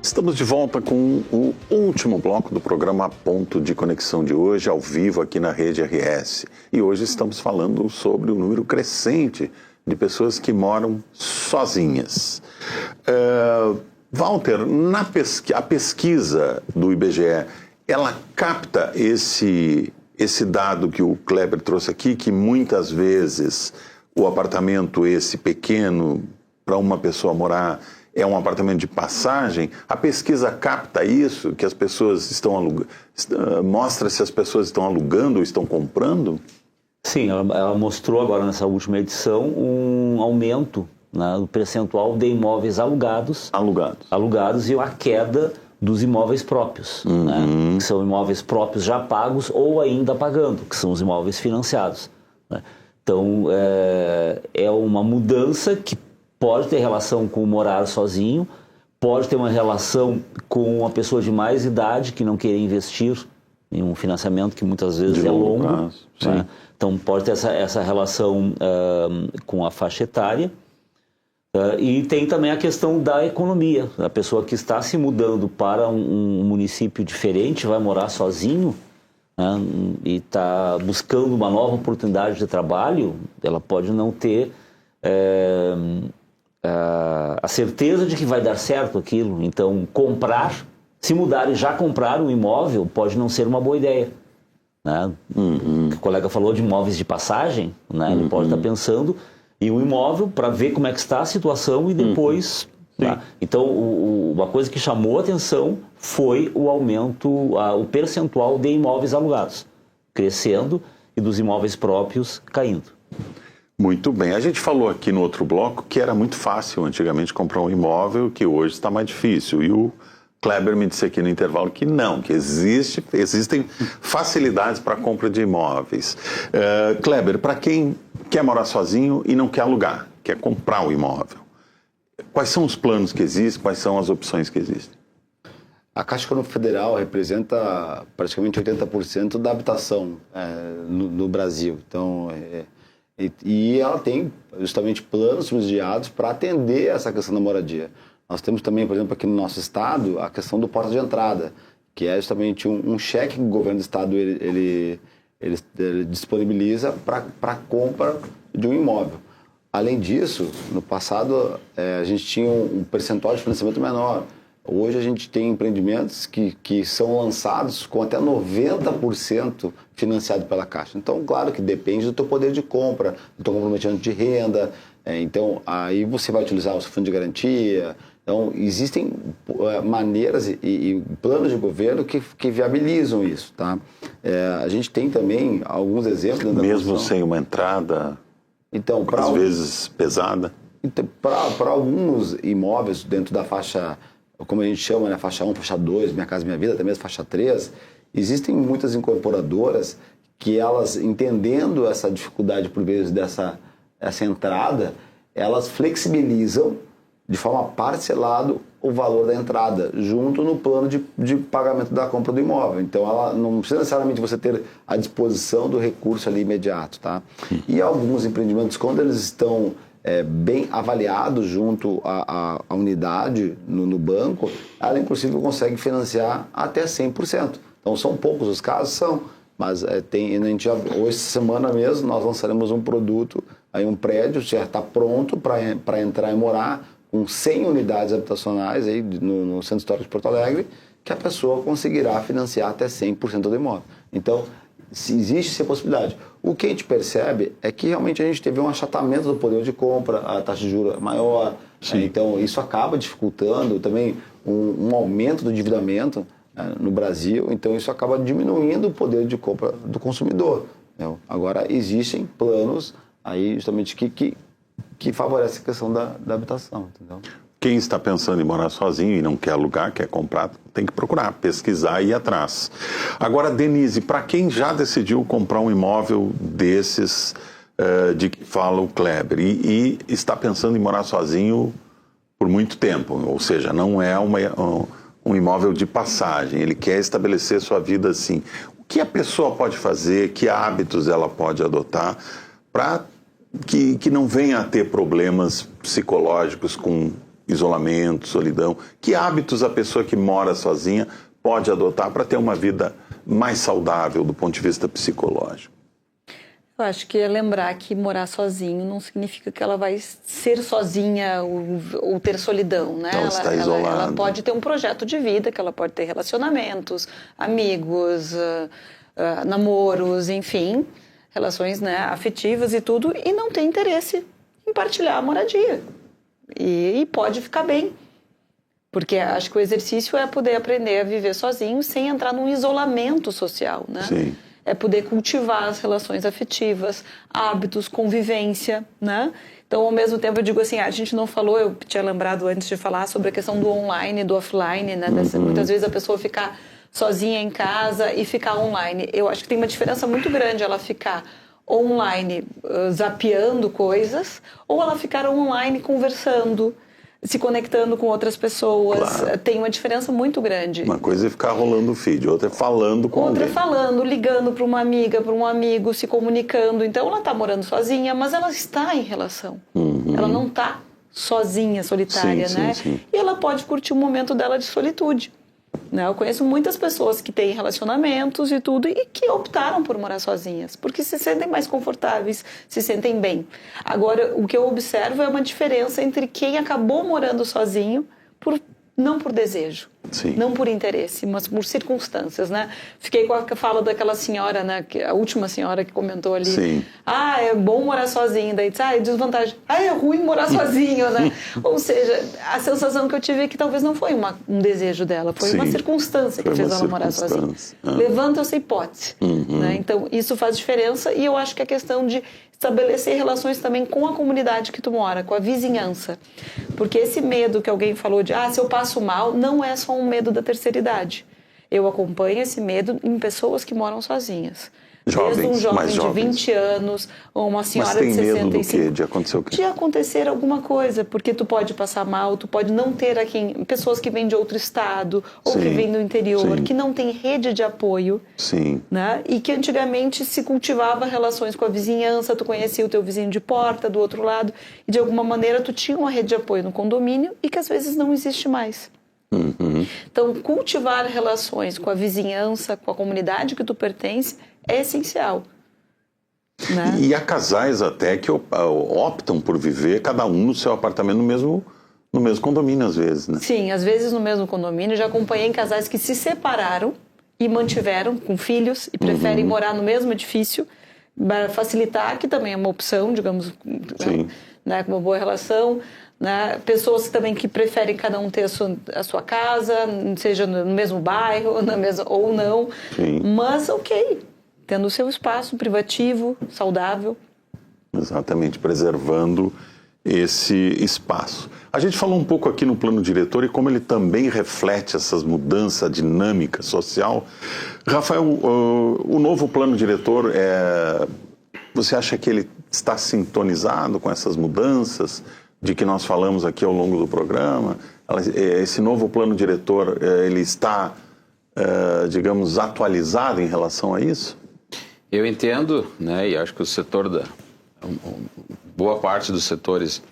Estamos de volta com o último bloco do programa Ponto de Conexão de hoje, ao vivo aqui na Rede RS. E hoje estamos falando sobre o número crescente de pessoas que moram sozinhas. Walter, a pesquisa do IBGE, ela capta esse dado que o Kleber trouxe aqui, que muitas vezes o apartamento esse pequeno, para uma pessoa morar, é um apartamento de passagem. A pesquisa capta isso, que as pessoas estão alugando, mostra se as pessoas estão alugando ou estão comprando?
Sim, ela mostrou agora nessa última edição um aumento, né, do percentual de imóveis alugados e a queda dos imóveis próprios, né, que são imóveis próprios já pagos ou ainda pagando, que são os imóveis financiados. Né. Então, é uma mudança que pode ter relação com morar sozinho, pode ter uma relação com uma pessoa de mais idade que não querer investir em um financiamento que muitas vezes é longo.
Prazo,
né? Então pode ter essa relação com a faixa etária. E tem também a questão da economia. A pessoa que está se mudando para um município diferente, vai morar sozinho, né, e está buscando uma nova oportunidade de trabalho, ela pode não ter a certeza de que vai dar certo aquilo. Então, se mudar e já comprar um imóvel pode não ser uma boa ideia. Né? O colega falou de imóveis de passagem, né? Ele pode estar pensando em um imóvel para ver como é que está a situação e depois... Tá? Então, uma coisa que chamou a atenção foi o aumento, o percentual de imóveis alugados, crescendo, e dos imóveis próprios caindo.
Muito bem. A gente falou aqui no outro bloco que era muito fácil antigamente comprar um imóvel, que hoje está mais difícil. E o Kleber me disse aqui no intervalo que não, que existem facilidades para a compra de imóveis. Kleber, para quem quer morar sozinho e não quer alugar, quer comprar um imóvel, quais são os planos que existem, quais são as opções que existem?
A Caixa Econômica Federal representa praticamente 80% da habitação no Brasil. Então, e ela tem justamente planos subsidiados para atender essa questão da moradia. Nós temos também, por exemplo, aqui no nosso estado, a questão do porta de entrada, que é justamente um cheque que o governo do estado ele disponibiliza para a compra de um imóvel. Além disso, no passado, a gente tinha um percentual de financiamento menor. Hoje a gente tem empreendimentos que são lançados com até 90% financiado pela Caixa. Então, claro que depende do teu poder de compra, do teu comprometimento de renda. Então, aí você vai utilizar o seu fundo de garantia. Então, existem maneiras e planos de governo que viabilizam isso, tá? A gente tem também alguns exemplos...
Mesmo sem uma entrada,
então,
às vezes pesada?
Então, para alguns imóveis dentro da faixa, como a gente chama, né, faixa 1, faixa 2, Minha Casa Minha Vida, até mesmo faixa 3, existem muitas incorporadoras que elas, entendendo essa dificuldade por vezes dessa entrada, elas flexibilizam de forma parcelada o valor da entrada, junto no plano de pagamento da compra do imóvel. Então, ela não precisa necessariamente você ter à disposição do recurso ali imediato, tá? E alguns empreendimentos, quando eles estão bem avaliados junto à unidade no banco, ela, inclusive, consegue financiar até 100%. Então, são poucos os casos, mas a gente já, hoje, semana mesmo, nós lançaremos um produto, aí um prédio já está pronto para entrar e morar, com 100 unidades habitacionais aí no Centro Histórico de Porto Alegre, que a pessoa conseguirá financiar até 100% do imóvel. Então, existe essa possibilidade. O que a gente percebe é que realmente a gente teve um achatamento do poder de compra, a taxa de juros é maior, então isso acaba dificultando também um aumento do endividamento no Brasil, então isso acaba diminuindo o poder de compra do consumidor. Agora, existem planos aí justamente que favorece a questão da habitação, entendeu?
Quem está pensando em morar sozinho e não quer alugar, quer comprar, tem que procurar, pesquisar e ir atrás. Agora, Denise, para quem já decidiu comprar um imóvel desses de que fala o Kleber e está pensando em morar sozinho por muito tempo, ou seja, não é um imóvel de passagem, ele quer estabelecer sua vida assim, o que a pessoa pode fazer, que hábitos ela pode adotar para que não venha a ter problemas psicológicos com isolamento, solidão? Que hábitos a pessoa que mora sozinha pode adotar para ter uma vida mais saudável do ponto de vista psicológico?
Eu acho que é lembrar que morar sozinho não significa que ela vai ser sozinha ou ter solidão, né?
Ela está isolada.
Ela pode ter um projeto de vida, que ela pode ter relacionamentos, amigos, namoros, enfim, relações, né, afetivas e tudo, e não tem interesse em partilhar a moradia. E pode ficar bem. Porque acho que o exercício é poder aprender a viver sozinho sem entrar num isolamento social, né?
Sim.
É poder cultivar as relações afetivas, hábitos, convivência, né? Então, ao mesmo tempo, eu digo assim, a gente não falou, eu tinha lembrado antes de falar sobre a questão do online e do offline, né? Muitas vezes a pessoa ficar sozinha em casa e ficar online. Eu acho que tem uma diferença muito grande ela ficar online zapeando coisas, ou ela ficar online conversando, se conectando com outras pessoas.
Claro.
Tem uma diferença muito grande.
Uma coisa é ficar rolando o feed, outra é falando com
Outra
alguém.
é falando, ligando para uma amiga, para um amigo, se comunicando. Então ela está morando sozinha, mas ela está em relação. Ela não está sozinha, solitária,
Sim,
né?
sim.
E ela pode curtir um momento dela de solitude. Né? Eu conheço muitas pessoas que têm relacionamentos e tudo e que optaram por morar sozinhas, porque se sentem mais confortáveis, se sentem bem. Agora, o que eu observo é uma diferença entre quem acabou morando sozinho não por desejo,
Sim.
não por interesse, mas por circunstâncias, né? Fiquei com a fala daquela senhora, né? A última senhora que comentou ali.
Sim.
Ah, é bom morar sozinho. Daí disse, desvantagem. É ruim morar sozinho, né? Ou seja, a sensação que eu tive é que talvez não foi um desejo dela, foi
Sim.
uma circunstância que
Foi
fez
uma
ela morar sozinha.
circunstância.
Levanta essa hipótese. Né? Então, isso faz diferença e eu acho que a questão de estabelecer relações também com a comunidade que tu mora, com a vizinhança. Porque esse medo que alguém falou de, se eu passo mal, não é só um medo da terceira idade. Eu acompanho esse medo em pessoas que moram sozinhas.
Jovens,
Desde um jovem
mais
de
jovens.
20 anos ou uma senhora
Mas tem
de
medo do
65.
quê? De acontecer o quê?
De acontecer alguma coisa, porque tu pode passar mal, tu pode não ter pessoas que vêm de outro estado ou
Sim,
que vêm do interior,
sim.
que não tem rede de apoio.
Sim.
Né? E que antigamente se cultivava relações com a vizinhança, tu conhecia o teu vizinho de porta, do outro lado, e de alguma maneira tu tinha uma rede de apoio no condomínio e que às vezes não existe mais. Então, cultivar relações com a vizinhança, com a comunidade que tu pertence, é essencial. Né?
E há casais até que optam por viver cada um no seu apartamento no mesmo condomínio, às vezes, né?
Sim, às vezes no mesmo condomínio. Já acompanhei casais que se separaram e mantiveram com filhos e preferem morar no mesmo edifício para facilitar, que também é uma opção, digamos, né, com uma boa relação. Né? Pessoas também que preferem cada um ter a sua casa, seja no mesmo bairro, ou não.
Sim.
Mas, tendo o seu espaço privativo, saudável.
Exatamente, preservando esse espaço. A gente falou um pouco aqui no plano diretor e como ele também reflete essas mudanças, a dinâmica social. Rafael, o novo plano diretor, você acha que ele está sintonizado com essas mudanças de que nós falamos aqui ao longo do programa? Esse novo plano diretor, ele está, digamos, atualizado em relação a isso?
Eu entendo, né, e acho que o setor boa parte dos setores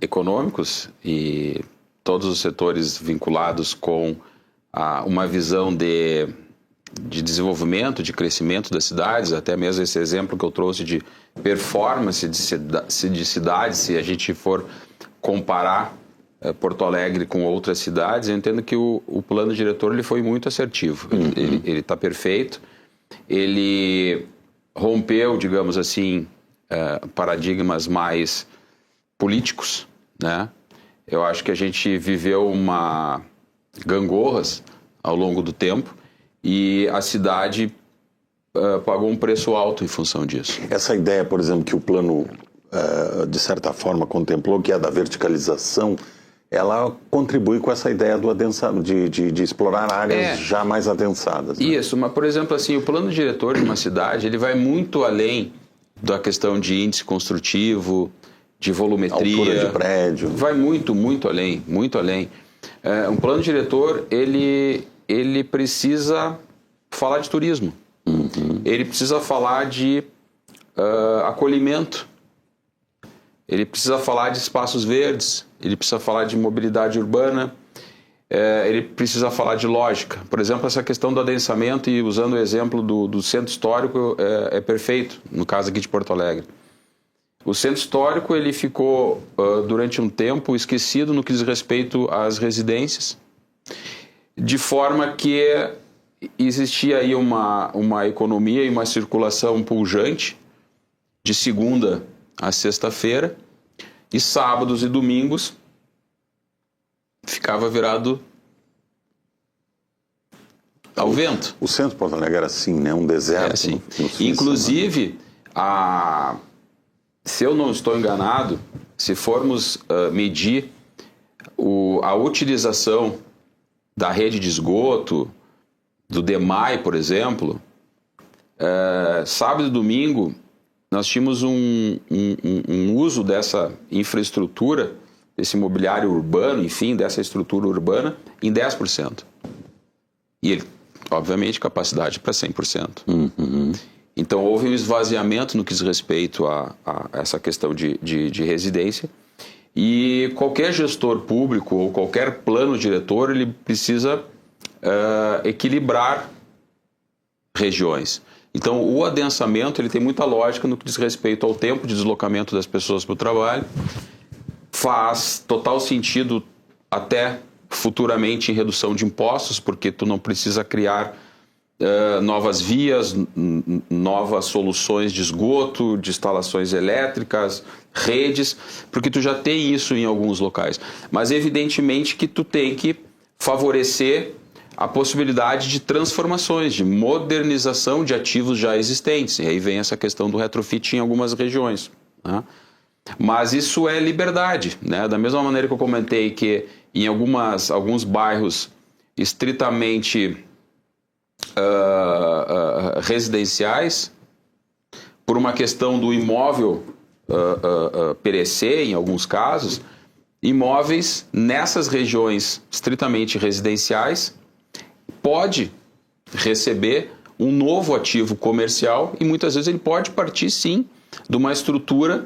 econômicos e todos os setores vinculados com uma visão de desenvolvimento, de crescimento das cidades, até mesmo esse exemplo que eu trouxe de performance de cidades, se a gente for comparar Porto Alegre com outras cidades, eu entendo que o plano diretor ele foi muito assertivo. Ele está perfeito. Ele rompeu, digamos assim, paradigmas mais políticos, né? Eu acho que a gente viveu gangorras ao longo do tempo e a cidade pagou um preço alto em função disso.
Essa ideia, por exemplo, que o plano, de certa forma, contemplou, que é a da verticalização, ela contribui com essa ideia de explorar áreas já mais adensadas. Né?
Isso, mas, por exemplo, assim, o plano diretor de uma cidade, ele vai muito além da questão de índice construtivo, de volumetria.
Altura de prédio.
Vai muito, muito além, muito além. Um plano diretor, ele precisa falar de turismo. Ele precisa falar de acolhimento. Ele precisa falar de espaços verdes. Ele precisa falar de mobilidade urbana. Ele precisa falar de lógica. Por exemplo, essa questão do adensamento, e usando o exemplo do centro histórico, é perfeito, no caso aqui de Porto Alegre. O centro histórico ele ficou, durante um tempo, esquecido no que diz respeito às residências, de forma que existia aí uma economia e uma circulação pujante de segunda a sexta-feira, e sábados e domingos ficava virado ao vento.
O centro de Porto Alegre era assim, né? Um deserto.
Assim. Inclusive, se eu não estou enganado, se formos medir a utilização da rede de esgoto, do DEMAI, por exemplo, sábado e domingo, nós tínhamos um uso dessa infraestrutura, desse imobiliário urbano, enfim, dessa estrutura urbana, em 10%. E ele, obviamente, capacidade para 100%. Então, houve um esvaziamento no que diz respeito a essa questão de residência. E qualquer gestor público ou qualquer plano diretor, ele precisa equilibrar regiões. Então, o adensamento ele tem muita lógica no que diz respeito ao tempo de deslocamento das pessoas para o trabalho. Faz total sentido até futuramente em redução de impostos, porque tu não precisa criar novas vias, novas soluções de esgoto, de instalações elétricas, redes, porque tu já tem isso em alguns locais. Mas evidentemente que tu tem que favorecer a possibilidade de transformações, de modernização de ativos já existentes. E aí vem essa questão do retrofit em algumas regiões, né? Mas isso é liberdade, né? Da mesma maneira que eu comentei que em alguns bairros estritamente residenciais, por uma questão do imóvel perecer, em alguns casos, imóveis nessas regiões estritamente residenciais pode receber um novo ativo comercial e muitas vezes ele pode partir sim de uma estrutura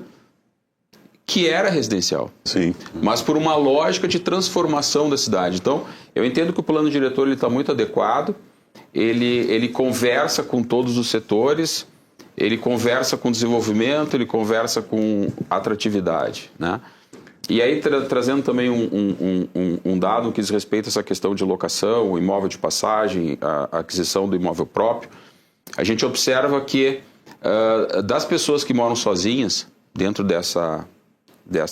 que era residencial,
sim,
mas por uma lógica de transformação da cidade. Então, eu entendo que o plano diretor está muito adequado, ele conversa com todos os setores, ele conversa com desenvolvimento, ele conversa com atratividade, né? E aí, trazendo também um dado que diz respeito a essa questão de locação, o imóvel de passagem, a aquisição do imóvel próprio, a gente observa que das pessoas que moram sozinhas, dentro dessa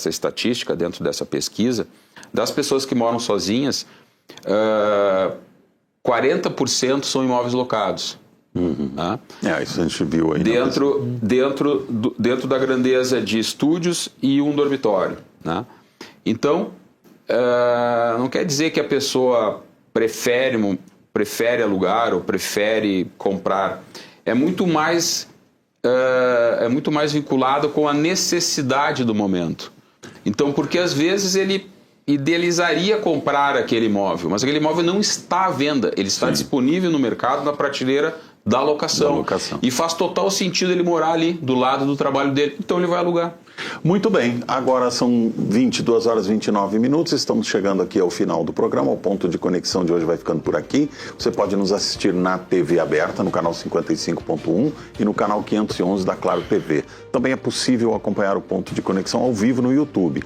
estatística, dentro dessa pesquisa, das pessoas que moram sozinhas, 40% são imóveis locados. Né?
Isso a gente viu aí.
Dentro da grandeza de estúdios e um dormitório. Né? Então, não quer dizer que a pessoa prefere alugar ou prefere comprar. É muito mais vinculado com a necessidade do momento. Então, porque às vezes ele idealizaria comprar aquele imóvel, mas aquele imóvel não está à venda, ele está disponível no mercado, na prateleira da locação. E faz total sentido ele morar ali, do lado do trabalho dele, então ele vai alugar.
Muito bem, agora são 22 horas e 29 minutos, estamos chegando aqui ao final do programa, o Ponto de Conexão de hoje vai ficando por aqui. Você pode nos assistir na TV aberta, no canal 55.1 e no canal 511 da Claro TV. Também é possível acompanhar o Ponto de Conexão ao vivo no YouTube,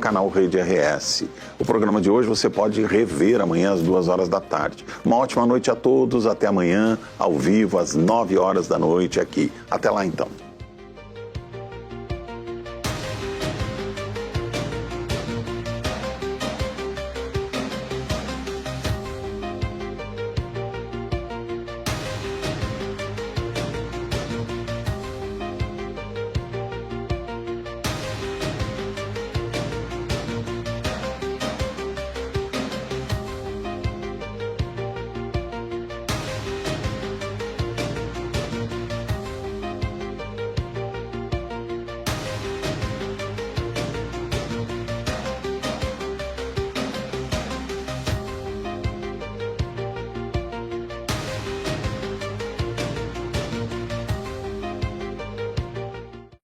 @canal Rede RS. O programa de hoje você pode rever amanhã às 2 horas da tarde. Uma ótima noite a todos, até amanhã, ao vivo, às 9 horas da noite aqui. Até lá então.